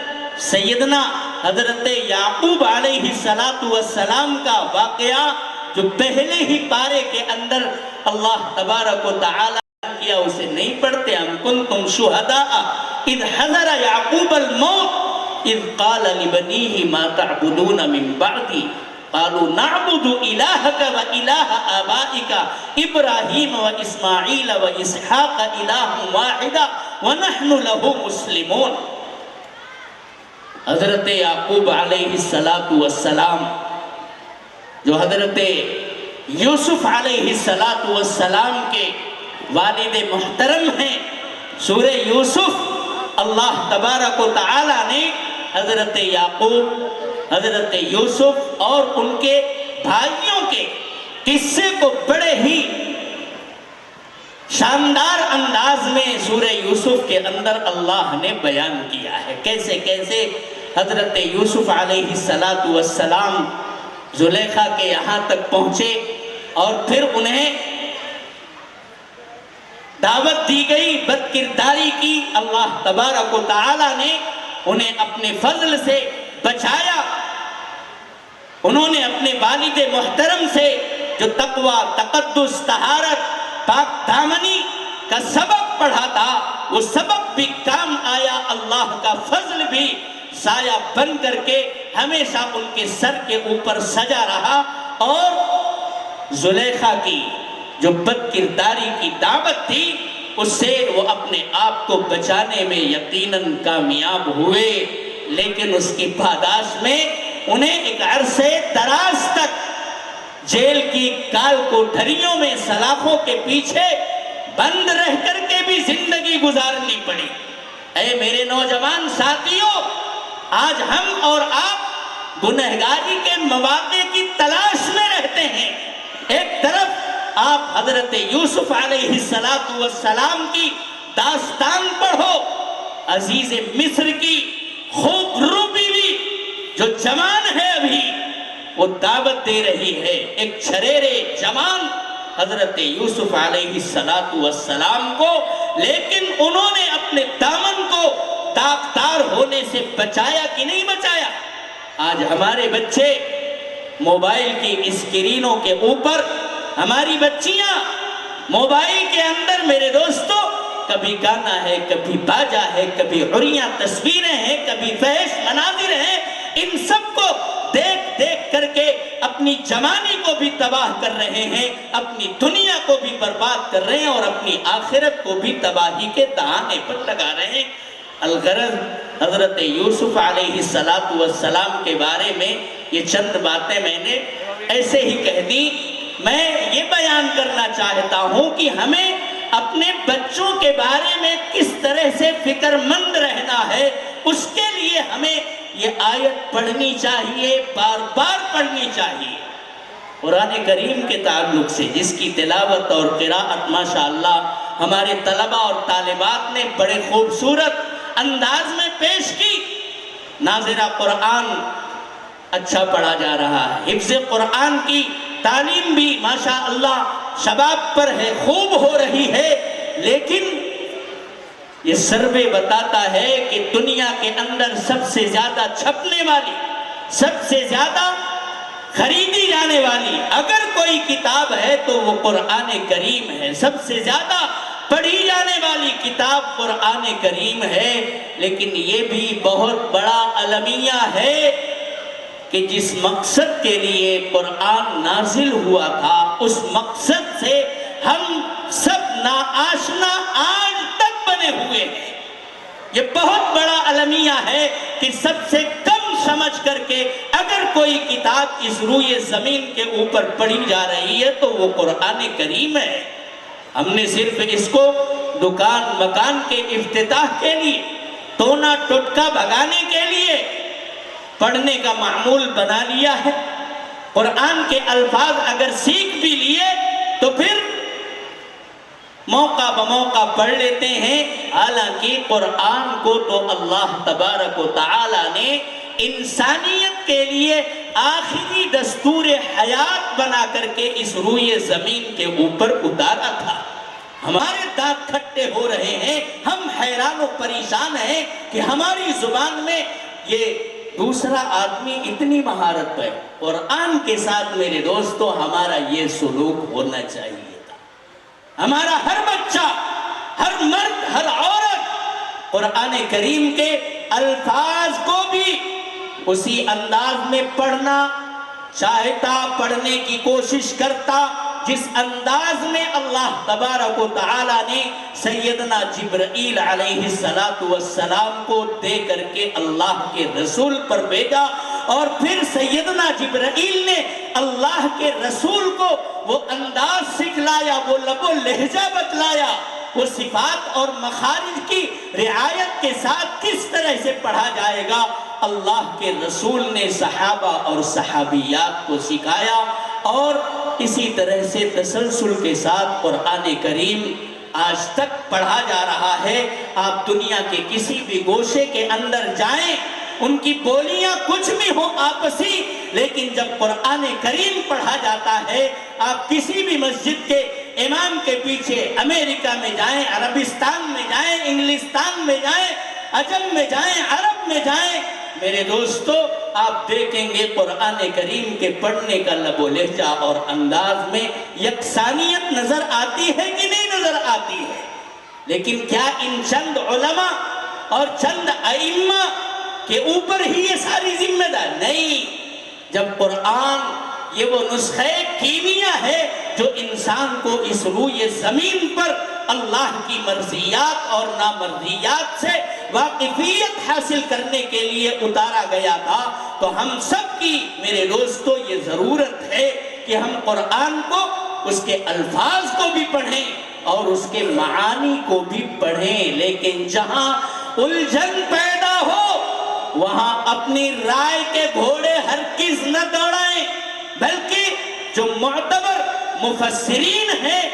سیدنا حضرت یعقوب علیہ السلام کا واقعہ جو پہلے ہی پارے کے اندر اللہ تبارک و تعالی کیا، اسے نہیں پڑھتے؟ ام کنتم شہداء اذ حضر یعقوب الموت اذ قال لبنیہ ما تعبدون من بعدی قالوا نعبد الہک و الہ آبائک ابراہیم و اسماعیل و اسحاق الہ واحدا ونحن لہ مسلمون۔ حضرت یعقوب علیہ السلام جو حضرت یوسف علیہ السلام کے والد محترم ہیں، سورہ یوسف اللہ تبارک و تعالی نے حضرت یعقوب، حضرت یوسف اور ان کے بھائیوں کے قصے کو بڑے ہی شاندار انداز میں سورہ یوسف کے اندر اللہ نے بیان کیا ہے۔ کیسے کیسے حضرت یوسف علیہ السلام زلیخا کے یہاں تک پہنچے، اور پھر انہیں دعوت دی گئی، بد کرداری کی، اللہ تبارک و تعالی نے انہیں اپنے فضل سے بچایا۔ انہوں نے اپنے والد محترم سے جو تقوی، تقدس، طہارت، پاک دامنی کا سبق پڑھا تھا، وہ سبق بھی کام آیا، اللہ کا فضل بھی سایہ بن کر کے ہمیشہ ان کے سر کے اوپر سجا رہا، اور زلیخا کی جو بد کرداری کی دعوت تھی، اس سے وہ اپنے آپ کو بچانے میں یقیناً کامیاب ہوئے، لیکن اس کی پاداش میں انہیں ایک عرصے دراز تک جیل کی کال کوٹھریوں میں سلاخوں کے پیچھے بند رہ کر کے بھی زندگی گزارنی پڑی۔ اے میرے نوجوان ساتھیوں، آج ہم اور آپ گنہگاری کے مواقع کی تلاش میں رہتے ہیں۔ ایک طرف آپ حضرت یوسف علیہ السلام کی داستان پڑھو، عزیز مصر کی خوب رو بیوی جو جوان ہے ابھی، وہ دعوت دے رہی ہے ایک چھریرے جوان حضرت یوسف علیہ السلام کو، لیکن انہوں نے اپنے دامن کو داغدار ہونے سے بچایا کہ نہیں بچایا؟ آج ہمارے بچے موبائل کی اسکرینوں کے اوپر، ہماری بچیاں موبائل کے اندر میرے دوستو کبھی گانا ہے، کبھی باجا ہے، کبھی عریاں تصویریں ہیں، کبھی فحش مناظر ہیں، ان سب کو دیکھ دیکھ کر کے اپنی جوانی کو بھی تباہ کر رہے ہیں، اپنی دنیا کو بھی برباد کر رہے ہیں، اور اپنی آخرت کو بھی تباہی کے دہانے پر لگا رہے ہیں۔ الغرض حضرت یوسف علیہ السلام کے بارے میں یہ چند باتیں میں نے ایسے ہی کہہ دی۔ میں یہ بیان کرنا چاہتا ہوں کہ ہمیں اپنے بچوں کے بارے میں کس طرح سے فکر مند رہنا ہے، اس کے لیے ہمیں یہ آیت پڑھنی چاہیے، بار بار پڑھنی چاہیے۔ قرآن کریم کے تعلق سے جس کی تلاوت اور قراءت ماشاءاللہ ہمارے طلبہ اور طالبات نے بڑے خوبصورت انداز میں پیش کی، ناظرہ قرآن اچھا پڑھا جا رہا ہے، حفظ قرآن کی تعلیم بھی ماشاءاللہ شباب پر ہے، خوب ہو رہی ہے، لیکن یہ سروے بتاتا ہے کہ دنیا کے اندر سب سے زیادہ چھپنے والی، سب سے زیادہ خریدی جانے والی اگر کوئی کتاب ہے تو وہ قرآن کریم ہے، سب سے زیادہ پڑھی جانے والی کتاب قرآن کریم ہے۔ لیکن یہ بھی بہت بڑا المیہ ہے کہ جس مقصد کے لیے قرآن نازل ہوا تھا اس مقصد سے ہم سب ناآشنا آج تک بنے ہوئے ہیں۔ یہ بہت بڑا المیہ ہے کہ سب سے کم سمجھ کر کے اگر کوئی کتاب اس روئے زمین کے اوپر پڑھی جا رہی ہے تو وہ قرآن کریم ہے۔ ہم نے صرف اس کو دکان مکان کے افتتاح کے لیے، ٹونا ٹٹکا بھگانے کے لیے پڑھنے کا معمول بنا لیا ہے۔ قرآن کے الفاظ اگر سیکھ بھی لیے تو پھر موقع بموقع پڑھ لیتے ہیں، حالانکہ قرآن کو تو اللہ تبارک و تعالی نے انسانیت کے لیے آخری دستور حیات بنا کر کے اس روئے زمین کے اوپر اتارا تھا۔ ہمارے دانت کھٹے ہو رہے ہیں، ہم حیران و پریشان ہیں کہ ہماری زبان میں یہ دوسرا آدمی اتنی مہارت ہے۔ قرآن کے ساتھ میرے دوستو ہمارا یہ سلوک ہونا چاہیے تھا۔ ہمارا ہر بچہ، ہر مرد، ہر عورت قرآن کریم کے الفاظ کو بھی اسی انداز میں پڑھنا چاہتا، پڑھنے کی کوشش کرتا جس انداز میں اللہ تبارک و تعالی نے سیدنا جبرائیل علیہ السلام کو دے کر کے اللہ کے رسول پر بھیجا، اور پھر سیدنا جبرائیل نے اللہ کے رسول کو وہ انداز سکھلایا، وہ لب و لہجہ بتلایا، وہ صفات اور مخارج کی رعایت کے ساتھ کس طرح سے پڑھا جائے گا۔ اللہ کے رسول نے صحابہ اور صحابیات کو سکھایا، اور اسی طرح سے تسلسل کے ساتھ قرآن کریم آج تک پڑھا جا رہا ہے۔ آپ دنیا کے کسی بھی گوشے کے اندر جائیں، ان کی بولیاں کچھ بھی ہوں آپسی، لیکن جب قرآن کریم پڑھا جاتا ہے، آپ کسی بھی مسجد کے امام کے پیچھے امریکہ میں جائیں، عربستان میں جائیں، انگلستان میں جائیں، عجم میں جائیں، عرب میں جائیں، میرے دوستو آپ دیکھیں گے قرآن کریم کے پڑھنے کا لب و لہجہ اور انداز میں یکسانیت نظر آتی ہے کہ نہیں نظر آتی ہے۔ لیکن کیا ان چند علماء اور چند ائمہ کے اوپر ہی یہ ساری ذمہ دار؟ نہیں، جب قرآن یہ وہ نسخہ کیمیا ہے جو انسان کو اس روئے زمین پر اللہ کی مرضیات اور نامرضیات سے واقفیت حاصل کرنے کے لیے اتارا گیا تھا، تو ہم سب کی میرے دوستو یہ ضرورت ہے کہ ہم قرآن کو، اس کے الفاظ کو بھی پڑھیں اور اس کے معانی کو بھی پڑھیں، لیکن جہاں الجھن پیدا ہو وہاں اپنی رائے کے گھوڑے ہرگز نہ دوڑائیں، بلکہ جو معتبر مفسرین ہیں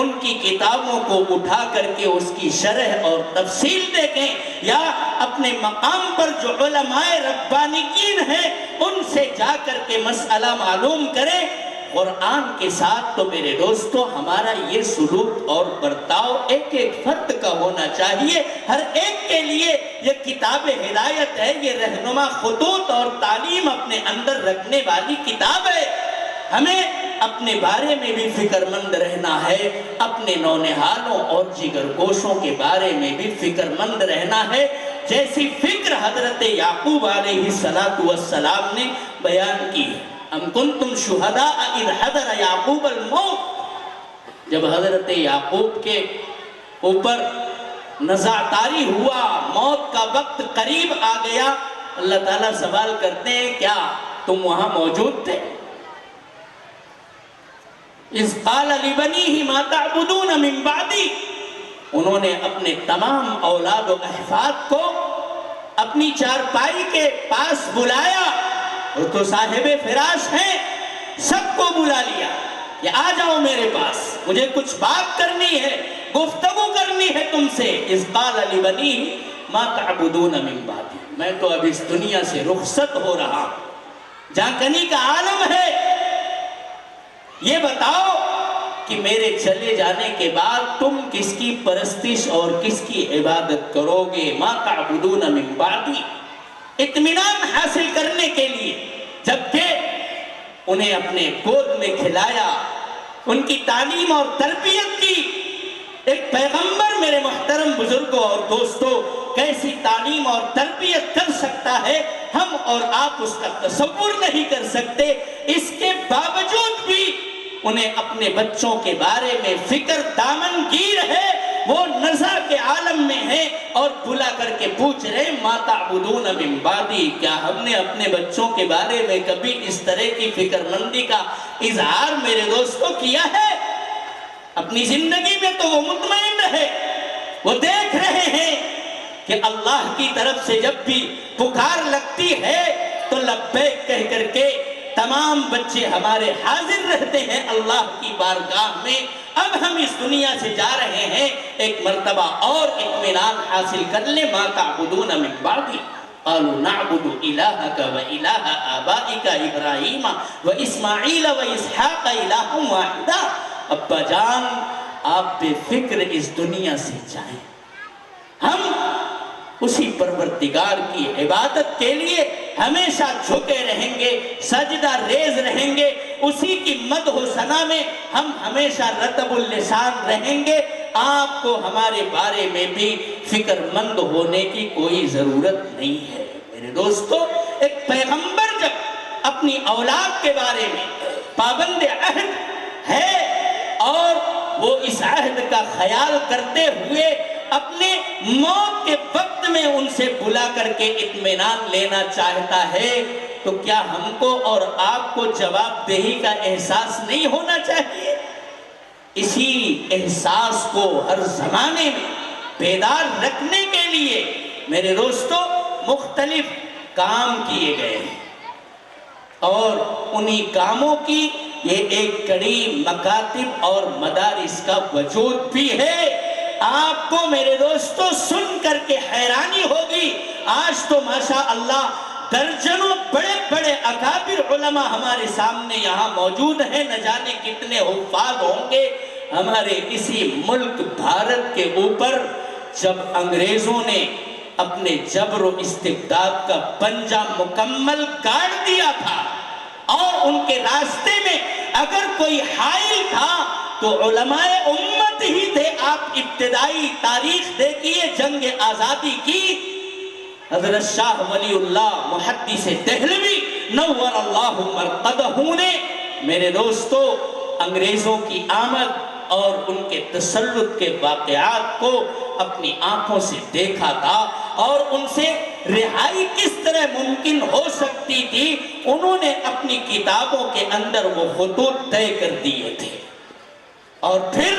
ان کی کتابوں کو اٹھا کر کے اس کی شرح اور تفصیل دیکھیں، یا اپنے مقام پر جو علماء ربانیین ہیں ان سے جا کر کے مسئلہ معلوم کریں۔ قرآن کے ساتھ تو میرے دوستو ہمارا یہ سلوک اور برتاؤ ایک ایک فرد کا ہونا چاہیے۔ ہر ایک کے لیے یہ کتاب ہدایت ہے، یہ رہنما خطوط اور تعلیم اپنے اندر رکھنے والی کتاب ہے۔ ہمیں اپنے بارے میں بھی فکر مند رہنا ہے، اپنے نونہالوں اور جگر گوشوں کے بارے میں بھی فکر مند رہنا ہے، جیسی فکر حضرت یعقوب علیہ السلام نے بیان کی ہے۔ ام کنتم شہداء اذ حضر یعقوب الموت، جب حضرت یعقوب کے اوپر نزاع طاری ہوا، موت کا وقت قریب آ گیا، اللہ تعالیٰ سوال کرتے ہیں کیا تم وہاں موجود تھے؟ اذ قال لبنیہ ما تعبدون من بعدی، انہوں نے اپنے تمام اولاد و احفاد کو اپنی چارپائی کے پاس بلایا، وہ تو صاحب فراش ہیں، سب کو بلا لیا کہ آ جاؤ میرے پاس، مجھے کچھ بات کرنی ہے، گفتگو کرنی ہے تم سے۔ اذ قال لبنیہ ما تعبدون من بعدی، میں تو اب اس دنیا سے رخصت ہو رہا ہوں، جہاں کنی کا عالم ہے، یہ بتاؤ کہ میرے چلے جانے کے بعد تم کس کی پرستش اور کس کی عبادت کرو گے؟ ما تعبدون من بعدی، اطمینان حاصل کرنے کے لیے، جبکہ انہیں اپنے گود میں کھلایا، ان کی تعلیم اور تربیت کی۔ ایک پیغمبر میرے محترم بزرگوں اور دوستوں کیسی تعلیم اور تربیت کر سکتا ہے ہم اور آپ اس کا تصور نہیں کر سکتے۔ اس کے باوجود بھی انہیں اپنے بچوں کے بارے میں فکر دامنگیر ہے، وہ نزع کے عالم میں ہیں اور بلا کر کے پوچھ رہے ما تعبدون من بعدی، کیا ہم نے اپنے بچوں کے بارے میں کبھی اس طرح کی فکر مندی کا اظہار میرے دوستوں کیا ہے؟ اپنی زندگی میں تو وہ مطمئن رہے، وہ دیکھ رہے ہیں کہ اللہ کی طرف سے جب بھی پکار لگتی ہے تو لبیک کہہ کر کے تمام بچے ہمارے حاضر رہتے ہیں اللہ کی بارگاہ میں۔ اب ہم اس دنیا سے جا رہے ہیں، ایک مرتبہ اور اطمینان حاصل کر لیں۔ ما تعبدون من بعدی قالوا نعبد الہک و الہ آبائک ابراہیم و اسماعیل و اسحاق الہ واحدا۔ ابا جان آپ بے فکر اس دنیا سے جائیں، ہم اسی پروردگار کی عبادت کے لیے ہمیشہ جھکے رہیں گے، سجدہ ریز رہیں گے، اسی کی مدح و ثنا میں ہم ہمیشہ رطب اللسان رہیں گے۔ آپ کو ہمارے بارے میں بھی فکر مند ہونے کی کوئی ضرورت نہیں ہے۔ میرے دوستو، ایک پیغمبر جب اپنی اولاد کے بارے میں پابند عہد ہے اور وہ اس عہد کا خیال کرتے ہوئے اپنے موت کے وقت میں ان سے بلا کر کے اطمینان لینا چاہتا ہے تو کیا ہم کو اور آپ کو جواب دہی کا احساس نہیں ہونا چاہیے؟ اسی احساس کو ہر زمانے میں بیدار رکھنے کے لیے میرے دوستو مختلف کام کیے گئے ہیں اور انہی کاموں کی یہ ایک کڑی مکاتب اور مدارس کا وجود بھی ہے۔ آپ کو میرے دوستو سن کر کے حیرانی ہوگی، آج تو ماشاء اللہ درجنوں بڑے بڑے اکابر علماء ہمارے سامنے یہاں موجود ہیں، نہ جانے کتنے حفاظ ہوں گے۔ ہمارے اسی ملک بھارت کے اوپر جب انگریزوں نے اپنے جبر و استبداد کا پنجہ مکمل گاڑ دیا تھا اور ان کے راستے میں اگر کوئی حائل تھا تو علماء امت ہی تھے۔ آپ ابتدائی تاریخ دیکھیے جنگ آزادی کی، حضرت شاہ ولی اللہ محدث دہلوی نور اللہ مرقدہ نے میرے دوستو انگریزوں کی آمد اور ان کے تسلط کے واقعات کو اپنی آنکھوں سے دیکھا تھا اور ان سے رہائی کس طرح ممکن ہو سکتی تھی انہوں نے اپنی کتابوں کے اندر وہ خطوط طے کر دیے تھے۔ اور پھر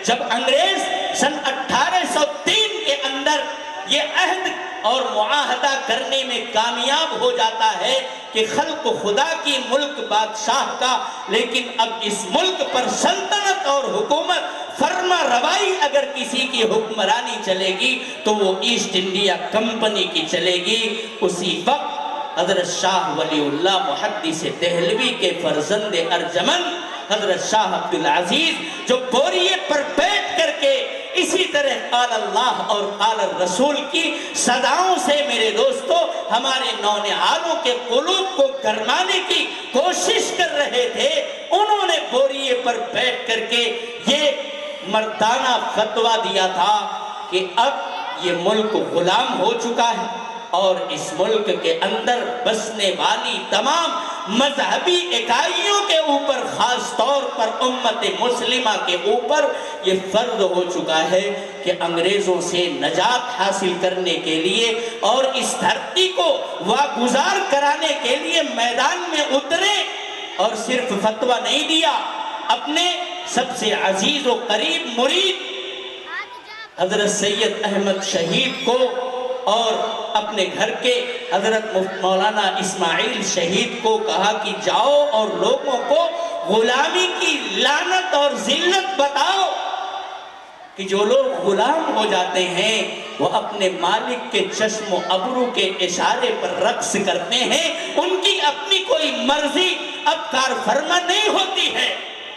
جب انگریز سن 1803 کے اندر یہ عہد اور معاہدہ کرنے میں کامیاب ہو جاتا ہے کہ خلق خدا کی ملک بادشاہ کا، لیکن اب اس ملک پر سلطنت اور حکومت فرما روائی اگر کسی کی حکمرانی چلے گی تو وہ ایسٹ انڈیا کمپنی کی چلے گی۔ اسی وقت حضرت شاہ ولی اللہ محدث دہلوی کے فرزند ارجمن حضرت شاہ عبدالعزیز جو بوریے پر بیٹھ کر کے اسی طرح قال اللہ اور قال الرسول کی صداؤں سے میرے دوستو ہمارے نونہالوں کے قلوب کو گرمانے کی کوشش کر رہے تھے، انہوں نے بوریے پر بیٹھ کر کے یہ مردانہ فتویٰ دیا تھا کہ اب یہ ملک غلام ہو چکا ہے اور اس ملک کے اندر بسنے والی تمام مذہبی اکائیوں کے اوپر، خاص طور پر امت مسلمہ کے اوپر یہ فرض ہو چکا ہے کہ انگریزوں سے نجات حاصل کرنے کے لیے اور اس دھرتی کو واگزار کرانے کے لیے میدان میں اترے۔ اور صرف فتویٰ نہیں دیا، اپنے سب سے عزیز و قریب مرید حضرت سید احمد شہید کو اور اپنے گھر کے حضرت مولانا اسماعیل شہید کو کہا کہ جاؤ اور لوگوں کو غلامی کی لعنت اور ذلت بتاؤ کہ جو لوگ غلام ہو جاتے ہیں وہ اپنے مالک کے چشم و ابرو کے اشارے پر رقص کرتے ہیں، ان کی اپنی کوئی مرضی اب کار فرما نہیں ہوتی ہے،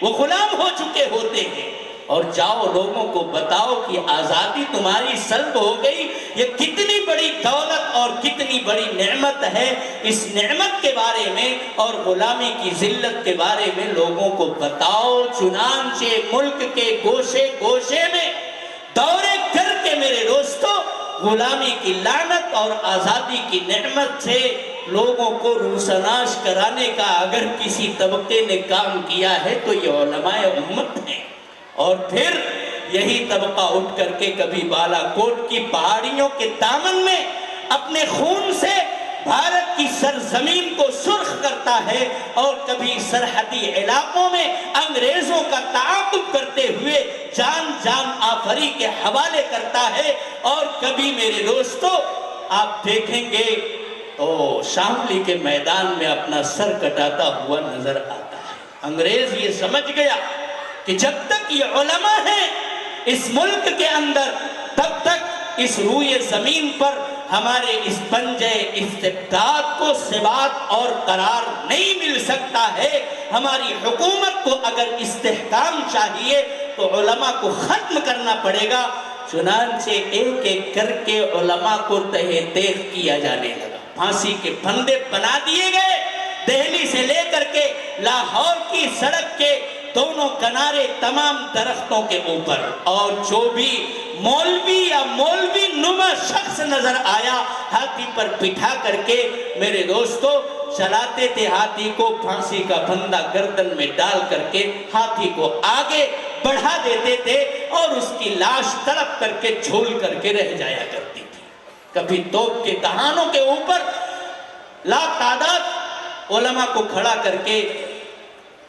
وہ غلام ہو چکے ہوتے ہیں۔ اور جاؤ لوگوں کو بتاؤ کہ آزادی تمہاری سلب ہو گئی، یہ کتنی بڑی دولت اور کتنی بڑی نعمت ہے، اس نعمت کے بارے میں اور غلامی کی ذلت کے بارے میں لوگوں کو بتاؤ۔ چنانچہ ملک کے گوشے گوشے میں دورے کر کے میرے دوستو غلامی کی لعنت اور آزادی کی نعمت سے لوگوں کو روسناش کرانے کا اگر کسی طبقے نے کام کیا ہے تو یہ علماء امت ہیں۔ اور پھر یہی طبقہ اٹھ کر کے کبھی بالا کوٹ کی پہاڑیوں کے دامن میں اپنے خون سے بھارت کی سرزمین کو سرخ کرتا ہے، اور کبھی سرحدی علاقوں میں انگریزوں کا تعاقب کرتے ہوئے جان آفری کے حوالے کرتا ہے، اور کبھی میرے دوستو آپ دیکھیں گے تو شاملی کے میدان میں اپنا سر کٹاتا ہوا نظر آتا ہے۔ انگریز یہ سمجھ گیا کہ جب تک یہ علماء ہیں اس ملک کے اندر، تب تک اس روئے زمین پر ہمارے اس پنجے استبداد کو ثبات اور قرار نہیں مل سکتا ہے۔ ہماری حکومت کو اگر استحکام چاہیے تو علماء کو ختم کرنا پڑے گا۔ چنانچہ ایک ایک کر کے علماء کو تہہ تیغ کیا جانے لگا، پھانسی کے پھندے بنا دیے گئے۔ دہلی سے لے کر کے لاہور کی سڑک کے دونوں کنارے تمام درختوں کے اوپر، اور جو بھی مولوی یا مولوی نما شخص نظر آیا ہاتھی پر بٹھا کر کے میرے دوستو چلاتے تھے ہاتھی کو، پھانسی کا پھندا گردن میں ڈال کر کے ہاتھی کو آگے بڑھا دیتے تھے، اور اس کی لاش تڑپ کر کے جھول کر کے رہ جایا کرتی تھی۔ کبھی توپ کے دہانوں کے اوپر لا تعداد علماء کو کھڑا کر کے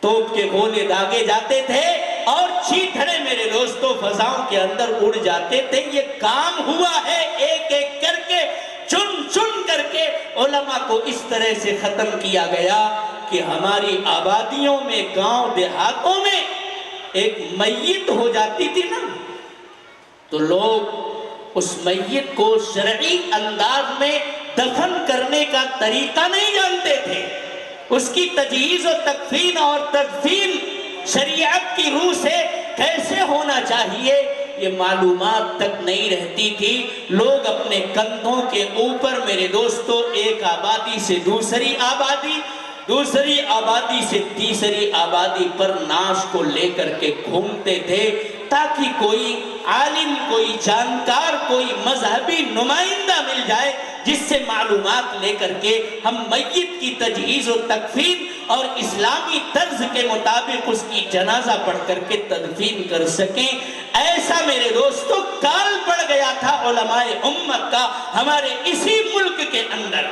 توپ کے گولے داغے جاتے تھے، اور چیتھڑے میرے دوستو فضاؤں کے اندر اڑ جاتے تھے۔ یہ کام ہوا ہے ایک ایک کر کے، چن چن کر کے علماء کو اس طرح سے ختم کیا گیا کہ ہماری آبادیوں میں، گاؤں دیہاتوں میں ایک میت ہو جاتی تھی نا، تو لوگ اس میت کو شرعی انداز میں دفن کرنے کا طریقہ نہیں جانتے تھے۔ اس کی تجہیز و تکفین اور تدفین شریعت کی روح سے کیسے ہونا چاہیے یہ معلومات تک نہیں رہتی تھی۔ لوگ اپنے کندھوں کے اوپر میرے دوستو ایک آبادی سے دوسری آبادی، دوسری آبادی سے تیسری آبادی پر ناش کو لے کر کے گھومتے تھے، تاکہ کوئی عالم، کوئی جانکار، کوئی مذہبی نمائندہ مل جائے جس سے معلومات لے کر کے ہم میت کی تجہیز و تکفین اور اسلامی طرز کے مطابق اس کی جنازہ پڑھ کر کے تدفین کر سکیں۔ ایسا میرے دوستو کال پڑ گیا تھا علماء امت کا ہمارے اسی ملک کے اندر۔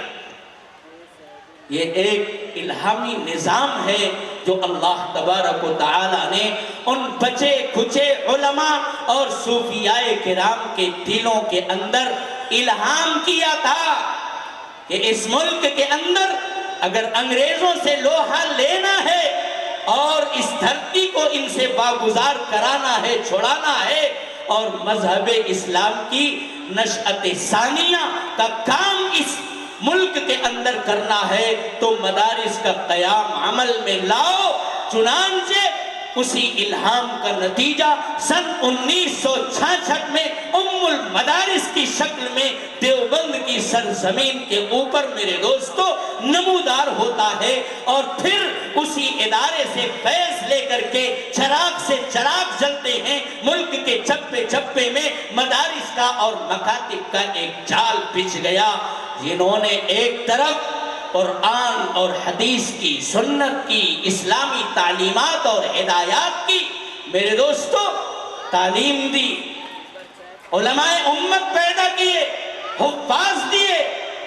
یہ ایک الہامی نظام ہے جو اللہ تبارک و تعالی نے ان بچے کھچے علماء اور صوفیاء کرام کے دلوں کے اندر الہام کیا تھا کہ اس ملک کے اندر اگر انگریزوں سے لوہا لینا ہے اور اس دھرتی کو ان سے واگزار کرانا ہے، چھڑانا ہے، اور مذہب اسلام کی نشأت ثانیہ کا کام اس ملک کے اندر کرنا ہے تو مدارس کا قیام عمل میں لاؤ۔ چنانچہ اسی الہام کا نتیجہ سن 1966 میں ام المدارس کی شکل میں دیوبند کی سرزمین کے اوپر میرے دوستو نمودار ہوتا ہے، اور پھر اسی ادارے سے فیض لے کر کے چراغ سے چراغ جلتے ہیں۔ ملک کے چپے چپے میں مدارس کا اور مکاتب کا ایک جال بچھ گیا، جنہوں نے ایک طرف قرآن اور حدیث کی، سنت کی، اسلامی تعلیمات اور ہدایات کی میرے دوستو تعلیم دی، علماء امت پیدا کیے، حفاظ دیے،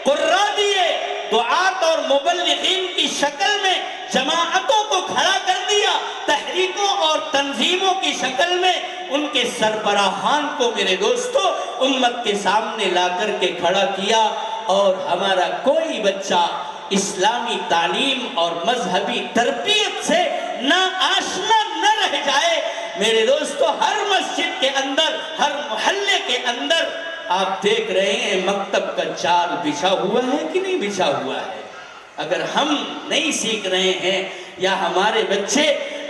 قرآ دیے، دعات اور مبلغین کی شکل میں جماعتوں کو کھڑا کر دیا، تحریکوں اور تنظیموں کی شکل میں ان کے سربراہان کو میرے دوستو امت کے سامنے لا کر کے کھڑا کیا، اور ہمارا کوئی بچہ اسلامی تعلیم اور مذہبی تربیت سے نہ آشنا نہ رہ جائے۔ میرے دوستو ہر مسجد کے اندر، ہر محلے کے اندر آپ دیکھ رہے ہیں مکتب کا جال بچھا ہوا ہے کہ نہیں بچھا ہوا ہے۔ اگر ہم نہیں سیکھ رہے ہیں یا ہمارے بچے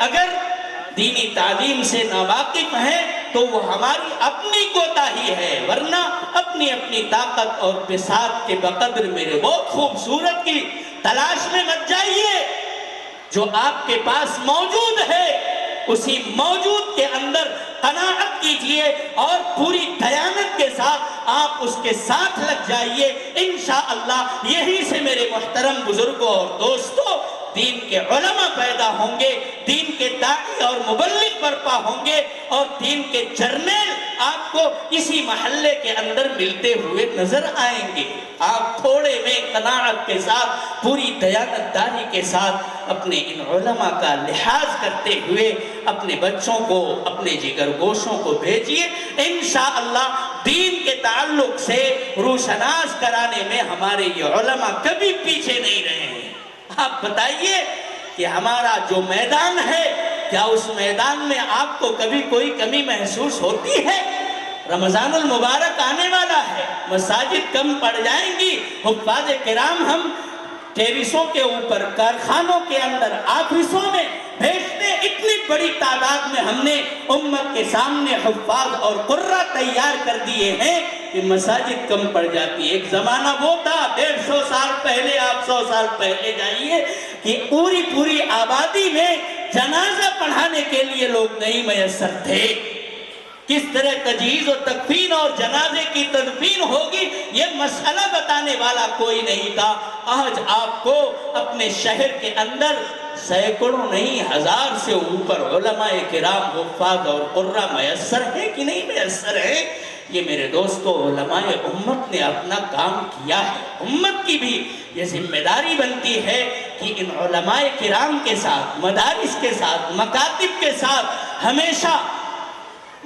اگر دینی تعلیم سے ناواقف ہیں تو وہ ہماری اپنی کوتاہی ہے، ورنہ اپنی اپنی طاقت اور بساط کے بقدر میرے بہت خوبصورت کی تلاش میں مت جائیے۔ جو آپ کے پاس موجود ہے اسی موجود کے اندر قناعت کیجئے اور پوری دیانت کے ساتھ آپ اس کے ساتھ لگ جائیے. انشاءاللہ یہی سے میرے محترم بزرگوں اور دوستوں دین کے علماء پیدا ہوں گے، دین کے داعی اور مبلغ برپا ہوں گے، اور دین کے جرنیل آپ کو اسی محلے کے اندر ملتے ہوئے نظر آئیں گے. آپ تھوڑے میں قناعت کے ساتھ پوری دیانتداری کے ساتھ اپنے ان علماء کا لحاظ کرتے ہوئے اپنے بچوں کو، اپنے جگر گوشوں کو بھیجیے. انشاءاللہ دین کے تعلق سے روشناس کرانے میں ہمارے یہ علماء کبھی پیچھے نہیں رہے ہیں. آپ بتائیے کہ ہمارا جو میدان ہے، کیا اس میدان میں آپ کو کبھی کوئی کمی محسوس ہوتی ہے؟ رمضان المبارک آنے والا ہے، مساجد کم پڑ جائیں گی، حفاظ کرام ہم ٹیریسوں کے اوپر، کارخانوں کے اندر، آفسوں میں بھیجتے، اتنی بڑی تعداد میں ہم نے امت کے سامنے حفاظ اور قرہ تیار کر دیے ہیں کہ مساجد کم پڑ جاتی ہے. ایک زمانہ وہ تھا 150 سال پہلے، آپ 100 سال پہلے جائیے کہ پوری آبادی میں جنازہ پڑھانے کے لیے لوگ نہیں میسر تھے. کس طرح تجہیز و تکفین اور جنازے کی تدفین ہوگی یہ مسئلہ بتانے والا کوئی نہیں تھا. آج آپ کو اپنے شہر کے اندر سینکڑوں نہیں، 1000 سے اوپر علماء کرام، حفاظ اور قرہ میسر ہیں کہ نہیں میسر ہیں؟ یہ میرے دوستو علماء امت نے اپنا کام کیا ہے. امت کی بھی یہ ذمہ داری بنتی ہے کہ ان علماء کرام کے ساتھ، مدارس کے ساتھ، مکاتب کے ساتھ ہمیشہ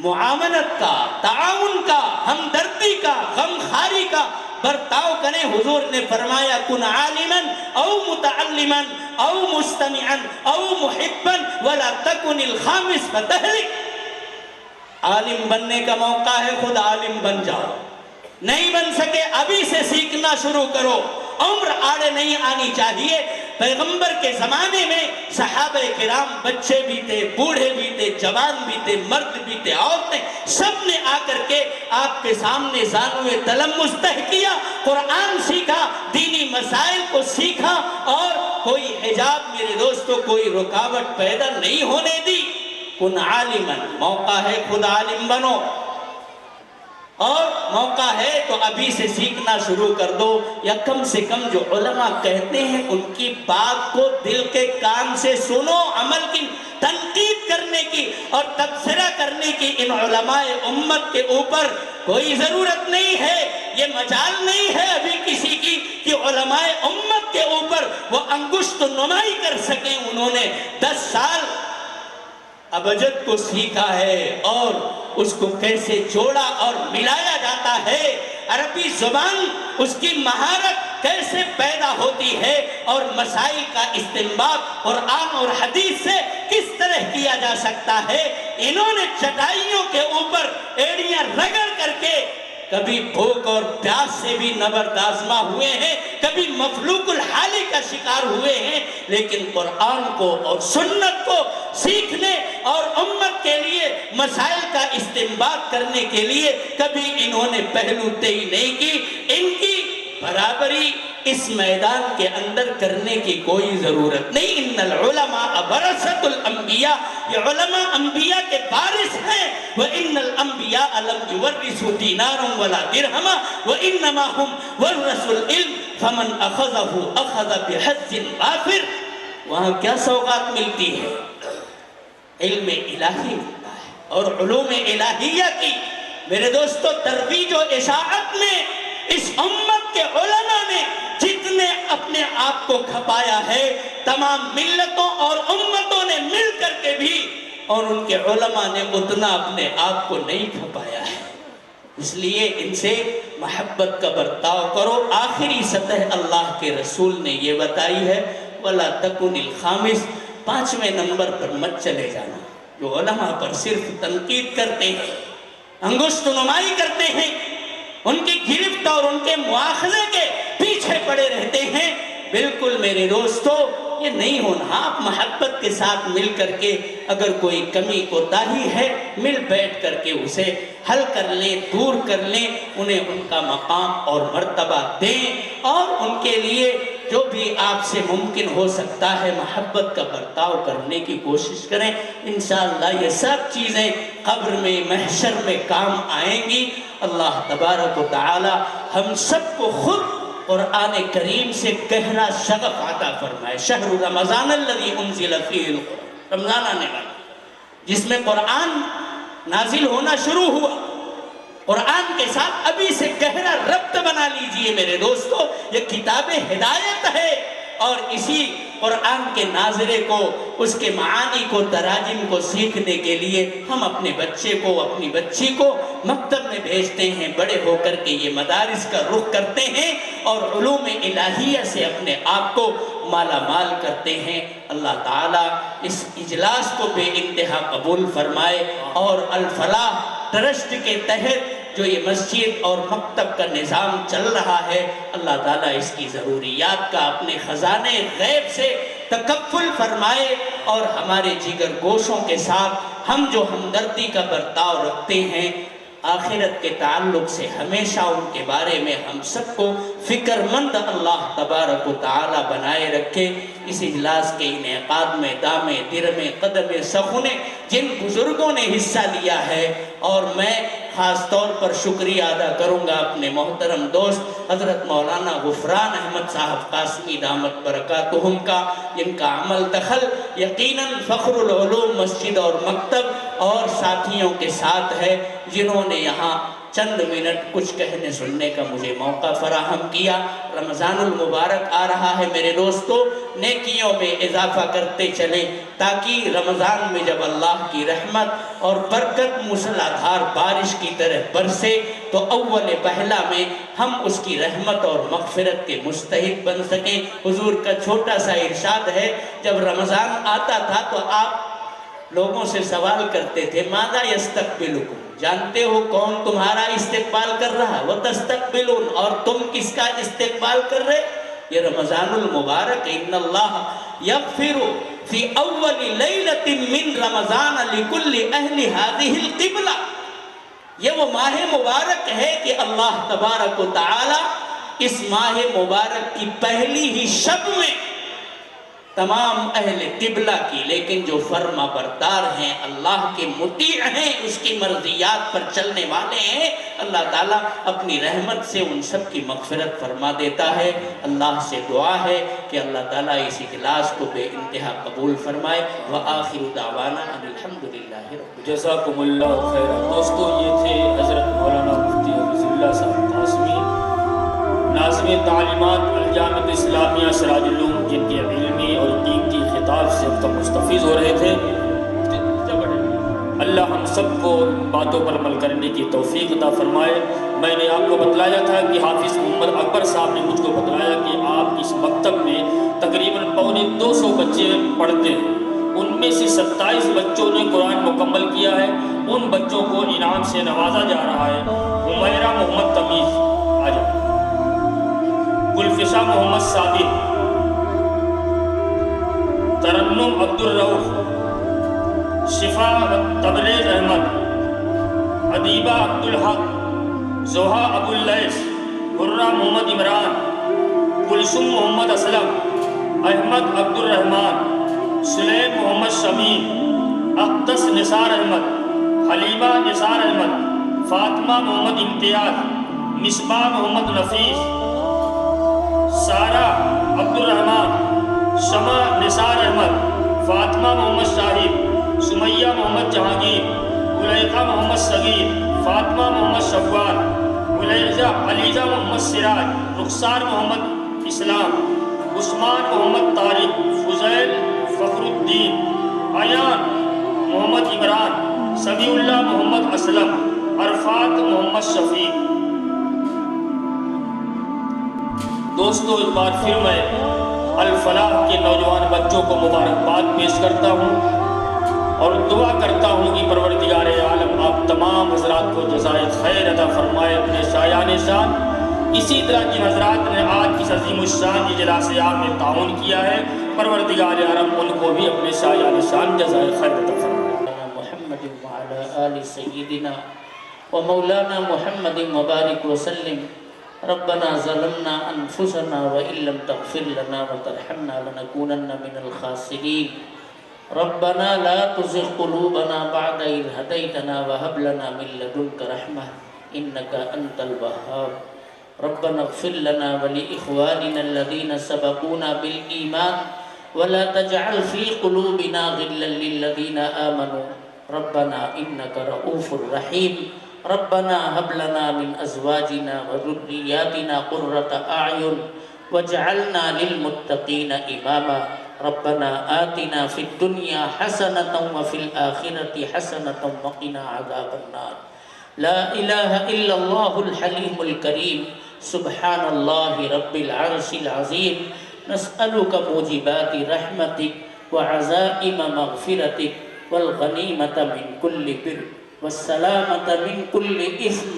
معاونت کا، تعاون کا، ہمدردی کا، غمخواری کا برتاؤ کریں. حضور نے فرمایا کن عالما او متعلما او مستمعا او محبا ولا تکن الخامس فتہلک. عالم بننے کا موقع ہے، خود عالم بن جاؤ. نہیں بن سکے ابھی سے سیکھنا شروع کرو. عمر آڑے نہیں آنی چاہیے. پیغمبر کے زمانے میں صحابہ کرام بچے بھی تھے، بوڑھے بھی تھے، جوان بھی تھے، مرد بھی تھے، عورتیں، سب نے آ کر کے آپ کے سامنے زانوئے تلمس تہ کیا، قرآن سیکھا، دینی مسائل کو سیکھا، اور کوئی حجاب میرے دوستو کوئی رکاوٹ پیدا نہیں ہونے دی. کن عالما، موقع ہے خود عالم بنو، اور موقع ہے تو ابھی سے سیکھنا شروع کر دو. یا کم سے کم جو علماء کہتے ہیں ان کی بات کو دل کے کان سے سنو. عمل کی تنقید کرنے کی اور تبصرہ کرنے کی ان علماء امت کے اوپر کوئی ضرورت نہیں ہے. یہ مجال نہیں ہے ابھی کسی کی کہ علماء امت کے اوپر وہ انگشت نمائی کر سکیں. انہوں نے 10 سال ابجد کو سیکھا ہے اور اس کو کیسے جوڑا اور ملایا جاتا ہے، عربی زبان اس کی مہارت کیسے پیدا ہوتی ہے، اور مسائل کا استنباط قرآن اور حدیث سے کس طرح کیا جا سکتا ہے. انہوں نے چٹائیوں کے اوپر ایڑیاں رگڑ کر کے کبھی بھوک اور پیاس سے بھی نبردآزما ہوئے ہیں، کبھی مفلوق الحالی کا شکار ہوئے ہیں، لیکن قرآن کو اور سنت کو سیکھنے اور امت کے لیے مسائل کا استنباط کرنے کے لیے کبھی انہوں نے پہلو تہی نہیں کی. ان کی برابری اس میدان کے اندر کرنے کی کوئی ضرورت نہیں. ان العلماء ورثۃ الانبیاء، یہ علماء انبیاء کے وارث ہیں. وَإِنَّ الْأَنْبِيَاءَ لَمْ يُوَرِّثُوا دِينَارًا وَلَا دِرْهَمًا وَإِنَّمَا هُمْ وَرَّثُوا الْعِلْمَ فَمَنْ أَخَذَهُ أَخَذَ بِحَظٍّ وَافِرٍ. وہاں کیا سوغات ملتی ہے؟ علم الہی ملتا ہے، اور علوم الہیہ کی میرے دوستو ترویج و اشاعت میں اس امت کے علماء نے جتنے اپنے آپ کو کھپایا ہے، تمام ملتوں اور امتوں نے مل کر کے بھی، اور ان کے علماء نے اتنا اپنے آپ کو نہیں کھپایا ہے. اس لیے ان سے محبت کا برتاؤ کرو. آخری سطح اللہ کے رسول نے یہ بتائی ہے وَلَا تَكُنِ الْخَامِسِ، 5ویں نمبر پر مت چلے جانا. جو علماء پر صرف تنقید کرتے ہیں، انگشت نمائی کرتے ہیں، ان کی گرفت اور ان کے مواخذے کے پیچھے پڑے رہتے ہیں، بالکل میرے دوستو یہ نہیں ہونا. آپ محبت کے ساتھ مل کر کے اگر کوئی کمی کوتاہی ہے، مل بیٹھ کر کے اسے حل کر لیں، دور کر لیں، انہیں ان کا مقام اور مرتبہ دیں، اور ان کے لیے جو بھی آپ سے ممکن ہو سکتا ہے محبت کا برتاؤ کرنے کی کوشش کریں. انشاءاللہ یہ سب چیزیں قبر میں محشر میں کام آئیں گی. اللہ تبارک و تعالی ہم سب کو خود قرآن کریم سے گہرا شغف عطا فرمائے. شہر رمضان الذی انزل فیہ القرآن، رمضان آنے والا جس میں قرآن نازل ہونا شروع ہوا. قرآن کے ساتھ ابھی سے گہرا ربط بنا لیجئے میرے دوستو. یہ کتاب ہدایت ہے، اور اسی قرآن کے ناظرے کو، اس کے معانی کو، تراجم کو سیکھنے کے لیے ہم اپنے بچے کو، اپنی بچی کو مکتب میں بھیجتے ہیں. بڑے ہو کر کے یہ مدارس کا رخ کرتے ہیں اور علوم الہیہ سے اپنے آپ کو مالا مال کرتے ہیں. اللہ تعالیٰ اس اجلاس کو بے انتہا قبول فرمائے، اور الفلاح ٹرسٹ کے تحت جو یہ مسجد اور مکتب کا نظام چل رہا ہے، اللہ تعالیٰ اس کی ضروریات کا اپنے خزانے غیب سے تکفل فرمائے، اور ہمارے جگر گوشوں کے ساتھ ہم جو ہمدردی کا برتاؤ رکھتے ہیں آخرت کے تعلق سے، ہمیشہ ان کے بارے میں ہم سب کو فکر مند اللہ تبارک و تعالی بنائے رکھے. اس اجلاس کے انعقاد میں دامے درمے قدم سخنے جن بزرگوں نے حصہ لیا ہے، اور میں خاص طور پر شکریہ ادا کروں گا اپنے محترم دوست حضرت مولانا غفران احمد صاحب قاسمی دامت برکاتہم کا، جن کا عمل دخل یقیناً فخر العلوم مسجد اور مکتب اور ساتھیوں کے ساتھ ہے، جنہوں نے یہاں چند منٹ کچھ کہنے سننے کا مجھے موقع فراہم کیا. رمضان المبارک آ رہا ہے میرے دوستو، نیکیوں میں اضافہ کرتے چلیں تاکہ رمضان میں جب اللہ کی رحمت اور برکت موسلادھار بارش کی طرح برسے تو اول پہلا میں ہم اس کی رحمت اور مغفرت کے مستحق بن سکیں. حضور کا چھوٹا سا ارشاد ہے، جب رمضان آتا تھا تو آپ لوگوں سے سوال کرتے تھے ماذا یستقبلکم، جانتے ہو کون تمہارا استقبال کر رہا؟ وَتَسْتَقْبِلُونَ، اور تم کس کا استقبال کر رہے؟ یہ رمضان المبارک، ان اللہ یغفر فی اول لیلۃ من رمضان لکل اہل هذه القبلہ. یہ وہ ماہ مبارک ہے کہ اللہ تبارک و تعالی اس ماہ مبارک کی پہلی ہی شب میں تمام اہل قبلہ کی، لیکن جو فرما بردار ہیں، اللہ کے مطیع ہیں، اس کی مرضیات پر چلنے والے ہیں، اللہ تعالیٰ اپنی رحمت سے ان سب کی مغفرت فرما دیتا ہے. اللہ سے دعا ہے کہ اللہ تعالیٰ اس اجلاس کو بے انتہا قبول فرمائے. وآخر دعوانا ان الحمدللہ رب. جزاکم اللہ خیر. دوستو یہ تھے حضرت مولانا مفتی حفیظ اللہ صاحب قاسمی، ناظم تعلیمات الجامعۃ اسلامیہ سراج العلوم، جن کے علمی اور قیمتی خطاب سے اب تک مستفیض ہو رہے تھے. اللہ ہم سب کو باتوں پر عمل کرنے کی توفیق عطا فرمائے. میں نے آپ کو بتلایا تھا کہ حافظ محمد اکبر صاحب نے مجھ کو بتلایا کہ آپ اس مکتب میں تقریباً 250 بچے پڑھتے ہیں، ان میں سے 27 بچوں نے قرآن مکمل کیا ہے. ان بچوں کو انعام سے نوازا جا رہا ہے. عمیرہ محمد تمیز آ جائے، گلفشا محمد ثابت، ترنم عبدالرؤف، شفا تبریز احمد، ادیبہ عبدالحق، زہا ابواللیث، حرہ محمد عمران، کلثوم محمد اسلم، احمد عبدالرحمن، سلیم محمد شمیم، اقدس نثار احمد، حلیمہ نثار احمد، فاطمہ محمد امتیاز، مصباح محمد نفیس، سارہ عبدالرحمن، شمع نثار احمد، فاطمہ محمد شاہد، سمیہ محمد جہانگیر، علیقہ محمد صغیر، فاطمہ محمد شفوار، علیزہ محمد سراج، رخسار محمد اسلام، عثمان محمد طارق، فضیل فخر الدین، ایان محمد عمران، سمیع اللہ محمد اسلم، عرفات محمد شفیق. دوستو ایک بار پھر میں الفلاح کے نوجوان بچوں کو مبارکباد پیش کرتا ہوں اور دعا کرتا ہوں کہ پروردگار عالم آپ تمام حضرات کو جزائے خیر عطا فرمائے اپنے شایان شان. اسی طرح جن حضرات نے آج کی عظیم الشان اجلاس عام میں تعاون کیا ہے، پروردگار عالم ان کو بھی اپنے شایان شان جزائے خیر عطا فرمائے. محمد وعلی آل سیدنا و مولانا محمد مبارک وسلم. ربنا ظلمنا انفسنا وان لم تغفر لنا وترحمنا لنكونن من الخاسرين ربنا لا تزغ قلوبنا بعد إذ هديتنا وهب لنا من لدنك رحمة إنك أنت الوهاب ربنا اغفر لنا ولإخواننا الذين سبقونا بالإيمان ولا تجعل في قلوبنا غلا للذين آمنوا ربنا إنك رؤوف رحيم ربنا هب لنا من أزواجنا وذرياتنا قرة أعين واجعلنا للمتقين إماما ربنا آتنا في الدنيا حسنة وفي الآخرة حسنة وقنا عذاب النار لا إله إلا الله الحليم الكريم سبحان الله رب العرش العظيم نسألك موجبات رحمتك وعزائم مغفرتك والغنيمة من كل بر والسلامة من كل إثم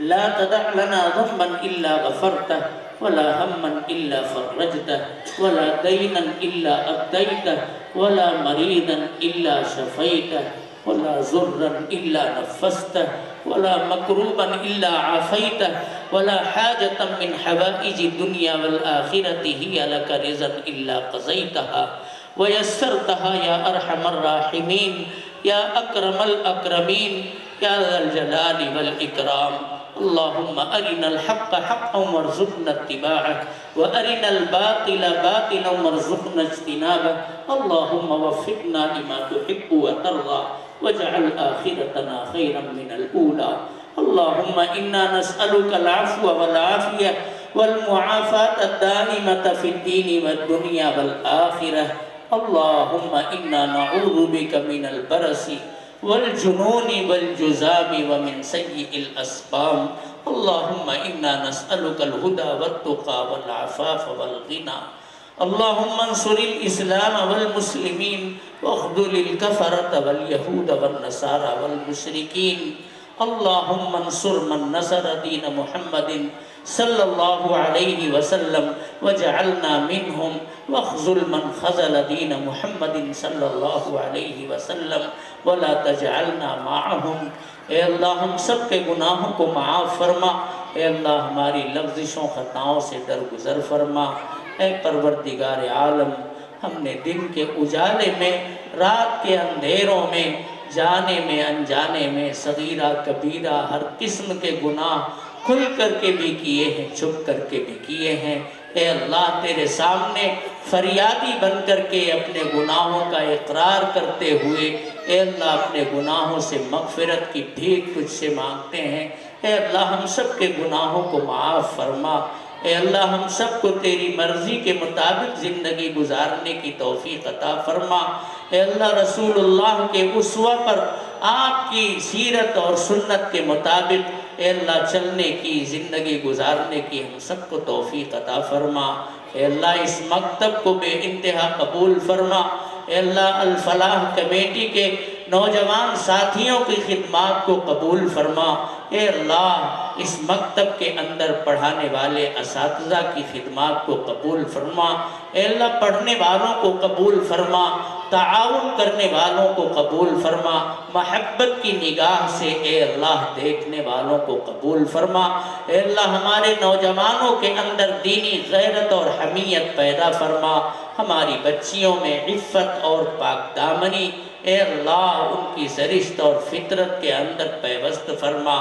لا تدع لنا ذنبا إلا غفرته ولا هما إلا فرجته ولا دينا إلا أديته ولا مريضا إلا شفيته ولا ضرا إلا نفسته ولا مكروبا إلا عافيته ولا حاجة من حوائج الدنيا والآخرة هي لك رزقا إلا قضيتها ويسرتها يا أرحم الراحمين يا أكرم الأكرمين يا ذا الجلال والإكرام اللهم أرنا الحق حقا وارزقنا اتباعه وأرنا الباطل باطلا وارزقنا اجتنابه اللهم وفقنا لما تحب وترضى واجعل آخرتنا خيرا من الأولى اللهم إنا نسألك العفو والعافية والمعافاة الدائمة في الدين والدنيا والآخرة اللهم إنا نعوذ بك من البرص والجنون والجذام ومن سيء الأسقام اللهم إنا نسألك الهدى والتقى والعفاف والغنى اللهم انصر الإسلام والمسلمين واخذل الكفرة واليهود والنصارى والمشركين اللهم انصر من نصر دين محمد صلى الله عليه وسلم وجعلنا منهم واخذل من خذل دين محمد صلى الله عليه وسلم ولا تجعلنا معهم اے اللہ ہم سب کے گناہوں کو معاف فرما اے اللہ ہماری لغزشوں خطاؤں سے درگزر فرما اے پروردگار عالم ہم نے دن کے اجالے میں رات کے اندھیروں میں جانے میں انجانے میں صغیرہ کبیرہ ہر قسم کے گناہ کھل کر کے بھی کیے ہیں چھپ کر کے بھی کیے ہیں اے اللہ تیرے سامنے فریادی بن کر کے اپنے گناہوں کا اقرار کرتے ہوئے اے اللہ اپنے گناہوں سے مغفرت کی بھیک تجھ سے مانگتے ہیں اے اللہ ہم سب کے گناہوں کو معاف فرما اے اللہ ہم سب کو تیری مرضی کے مطابق زندگی گزارنے کی توفیق عطا فرما اے اللہ رسول اللہ کے اسوہ پر آپ کی سیرت اور سنت کے مطابق اے اللہ چلنے کی زندگی گزارنے کی ہم سب کو توفیق عطا فرما اے اللہ اس مکتب کو بے انتہا قبول فرما اے اللہ الفلاح کمیٹی کے نوجوان ساتھیوں کی خدمات کو قبول فرما اے اللہ اس مکتب کے اندر پڑھانے والے اساتذہ کی خدمات کو قبول فرما اے اللہ پڑھنے والوں کو قبول فرما تعاون کرنے والوں کو قبول فرما محبت کی نگاہ سے اے اللہ دیکھنے والوں کو قبول فرما اے اللہ ہمارے نوجوانوں کے اندر دینی غیرت اور حمیت پیدا فرما ہماری بچیوں میں عفت اور پاک دامنی اے اللہ ان کی سرشت اور فطرت کے اندر پیوست فرما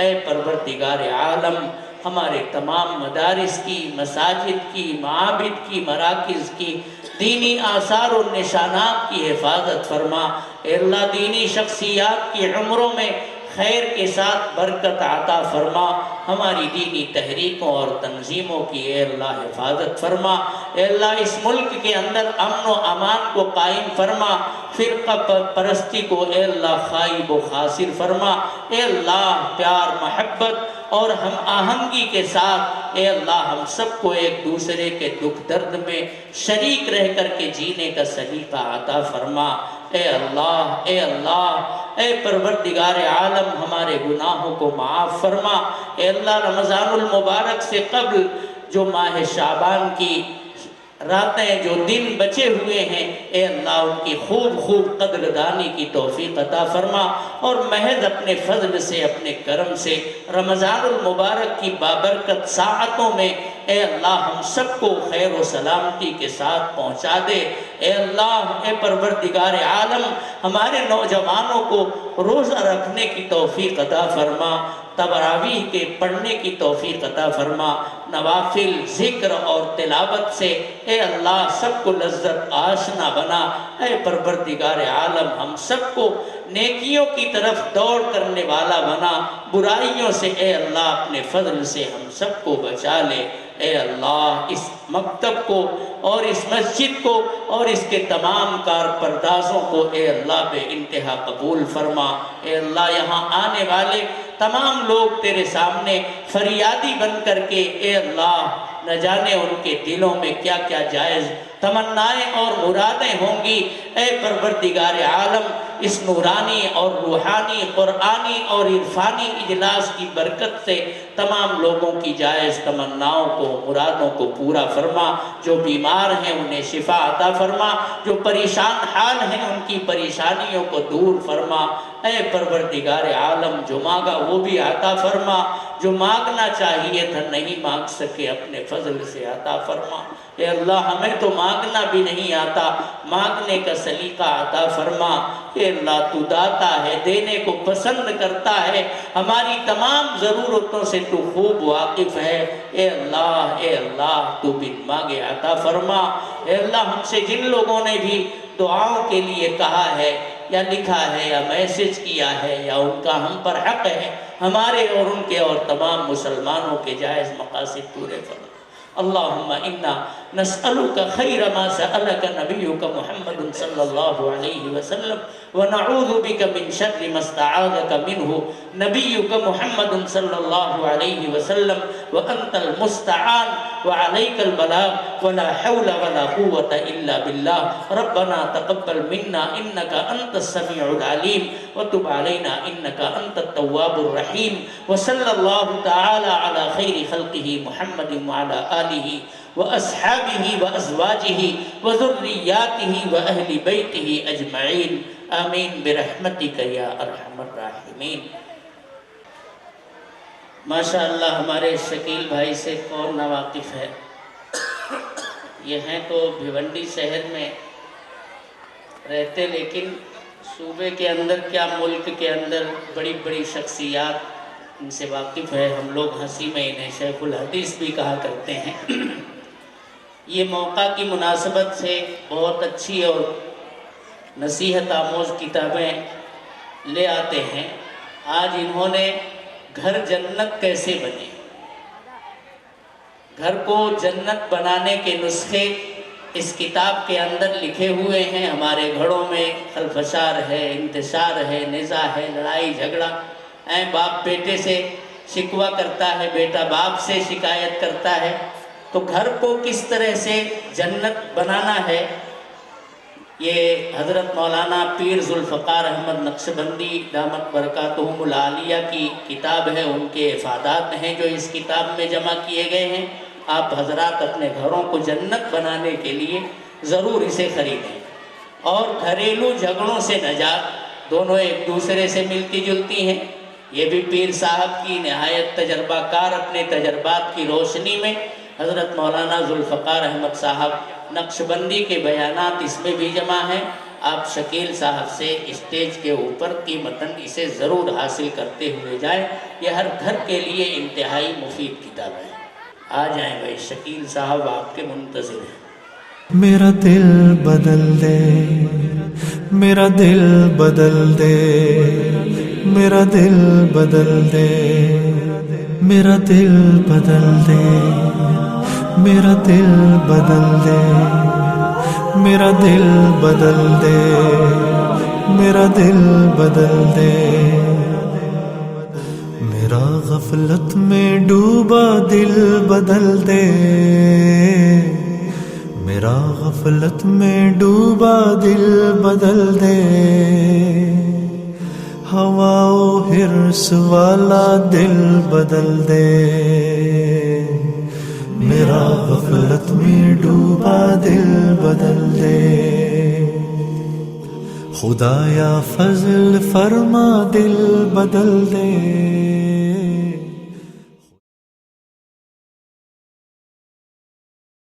اے پروردگار عالم ہمارے تمام مدارس کی مساجد کی معابد کی مراکز کی دینی آثار و نشانات کی حفاظت فرما اے اللہ دینی شخصیات کی عمروں میں خیر کے ساتھ برکت عطا فرما ہماری دینی تحریکوں اور تنظیموں کی اے اللہ حفاظت فرما اے اللہ اس ملک کے اندر امن و امان کو قائم فرما فرقہ پرستی کو اے اللہ خائب و خاسر فرما اے اللہ پیار محبت اور ہم آہنگی کے ساتھ اے اللہ ہم سب کو ایک دوسرے کے دکھ درد میں شریک رہ کر کے جینے کا سلیقہ عطا فرما اے اللہ اے پروردگار عالم ہمارے گناہوں کو معاف فرما اے اللہ رمضان المبارک سے قبل جو ماہ شعبان کی راتیں جو دن بچے ہوئے ہیں اے اللہ ان کی خوب خوب قدردانی کی توفیق عطا فرما، اور محض اپنے فضل سے اپنے کرم سے رمضان المبارک کی بابرکت ساعتوں میں اے اللہ ہم سب کو خیر و سلامتی کے ساتھ پہنچا دے۔ اے اللہ، اے پروردگار عالم، ہمارے نوجوانوں کو روزہ رکھنے کی توفیق عطا فرما، تراویح کے پڑھنے کی توفیق عطا فرما، نوافل ذکر اور تلاوت سے اے اللہ سب کو لذت آشنا بنا۔ اے پروردگار عالم، ہم سب کو نیکیوں کی طرف دوڑ کرنے والا بنا، برائیوں سے اے اللہ اپنے فضل سے ہم سب کو بچا لے۔ اے اللہ، اس مکتب کو اور اس مسجد کو اور اس کے تمام کارپردازوں کو اے اللہ بے انتہا قبول فرما۔ اے اللہ، یہاں آنے والے تمام لوگ تیرے سامنے فریادی بن کر کے اے اللہ نہ جانے ان کے دلوں میں کیا کیا جائز تمنائیں اور مرادیں ہوں گی۔ اے پروردگار عالم، اس نورانی اور روحانی قرآنی اور عرفانی اجلاس کی برکت سے تمام لوگوں کی جائز تمناؤں کو مرادوں کو پورا فرما، جو بیمار ہیں انہیں شفا عطا فرما، جو پریشان حال ہیں ان کی پریشانیوں کو دور فرما۔ اے پروردگار عالم، جو مانگا وہ بھی عطا فرما، جو مانگنا چاہیے تھا نہیں مانگ سکے اپنے فضل سے عطا فرما۔ اے اللہ، ہمیں تو مانگنا بھی نہیں آتا، مانگنے کا سلیقہ عطا فرما۔ اے اللہ، تو داتا ہے، دینے کو پسند کرتا ہے، ہماری تمام ضرورتوں سے تو خوب واقف ہے۔ اے اللہ تو بن مانگے عطا فرما۔ اے اللہ، ہم سے جن لوگوں نے بھی دعاؤں کے لیے کہا ہے یا لکھا ہے یا میسج کیا ہے یا ان کا ہم پر حق ہے، ہمارے اور ان کے اور تمام مسلمانوں کے جائز مقاصد پورے فرما۔ اللہم انا نسألک خیر ما سألک نبیک محمد صلی اللہ علیہ وسلم ونعوذ بک من شر ما استعاذک منہ نبیک محمد صلی اللہ علیہ وسلم وانت المستعان وعلیک البلاغ ولا حول ولا قوة الا باللہ۔ ربنا تقبل منا انک انت السمیع العلیم وتب علینا انک انت التواب الرحیم، وصلی اللہ تعالی علی خیر خلقہ محمد وعلی آلہ واصحابہ وازواجہ وذریاتہ واہل بیتہ اجمعین، آمین برحمتک یا ارحم الراحمین۔ ماشاءاللہ، ہمارے شکیل بھائی سے کون ناواقف ہے؟ یہ ہیں تو بھیونڈی شہر میں رہتے، لیکن صوبے کے اندر کیا ملک کے اندر بڑی بڑی شخصیات ان سے واقف ہے۔ ہم لوگ ہنسی میں انہیں شیخ الحدیث بھی کہا کرتے ہیں۔ یہ موقع کی مناسبت سے بہت اچھی اور نصیحت آموز کتابیں لے آتے ہیں۔ آج انہوں نے گھر جنت کیسے بنے، گھر کو جنت بنانے کے نسخے اس کتاب کے اندر لکھے ہوئے ہیں۔ ہمارے گھروں میں خلفشار ہے، انتشار ہے، نزاع ہے، لڑائی جھگڑا، باپ بیٹے سے شکوہ کرتا ہے، بیٹا باپ سے شکایت کرتا ہے، تو گھر کو کس طرح سے جنت بنانا ہے، یہ حضرت مولانا پیر ذوالفقار احمد نقشبندی دامت برکاتہم العالیہ کی کتاب ہے، ان کے افادات ہیں جو اس کتاب میں جمع کیے گئے ہیں۔ آپ حضرات اپنے گھروں کو جنت بنانے کے لیے ضرور اسے خریدیں، اور گھریلو جھگڑوں سے نجات، دونوں ایک دوسرے سے ملتی جلتی ہیں۔ یہ بھی پیر صاحب کی نہایت تجربہ کار اپنے تجربات کی روشنی میں حضرت مولانا ذوالفقار احمد صاحب نقشبندی کے بیانات اس میں بھی جمع ہیں۔ آپ شکیل صاحب سے اسٹیج کے اوپر قیمتاً اسے ضرور حاصل کرتے ہوئے جائیں، یہ ہر گھر کے لیے انتہائی مفید کتاب ہے۔ آ جائیں بھائی، شکیل صاحب آپ کے منتظر ہیں۔ میرا دل بدل دے، میرا دل بدل دے، میرا دل بدل دے، میرا دل بدل دے، میرا دل بدل دے، میرا دل بدل دے، میرا دل بدل دے، میرا غفلت میں ڈوبا دل بدل دے، میرا غفلت میں ڈوبا دل بدل دے، ہوا و حرص والا دل بدل دے، میرا غفلت میں ڈوبا دل بدل دے، خدایا فضل فرما دل بدل دے۔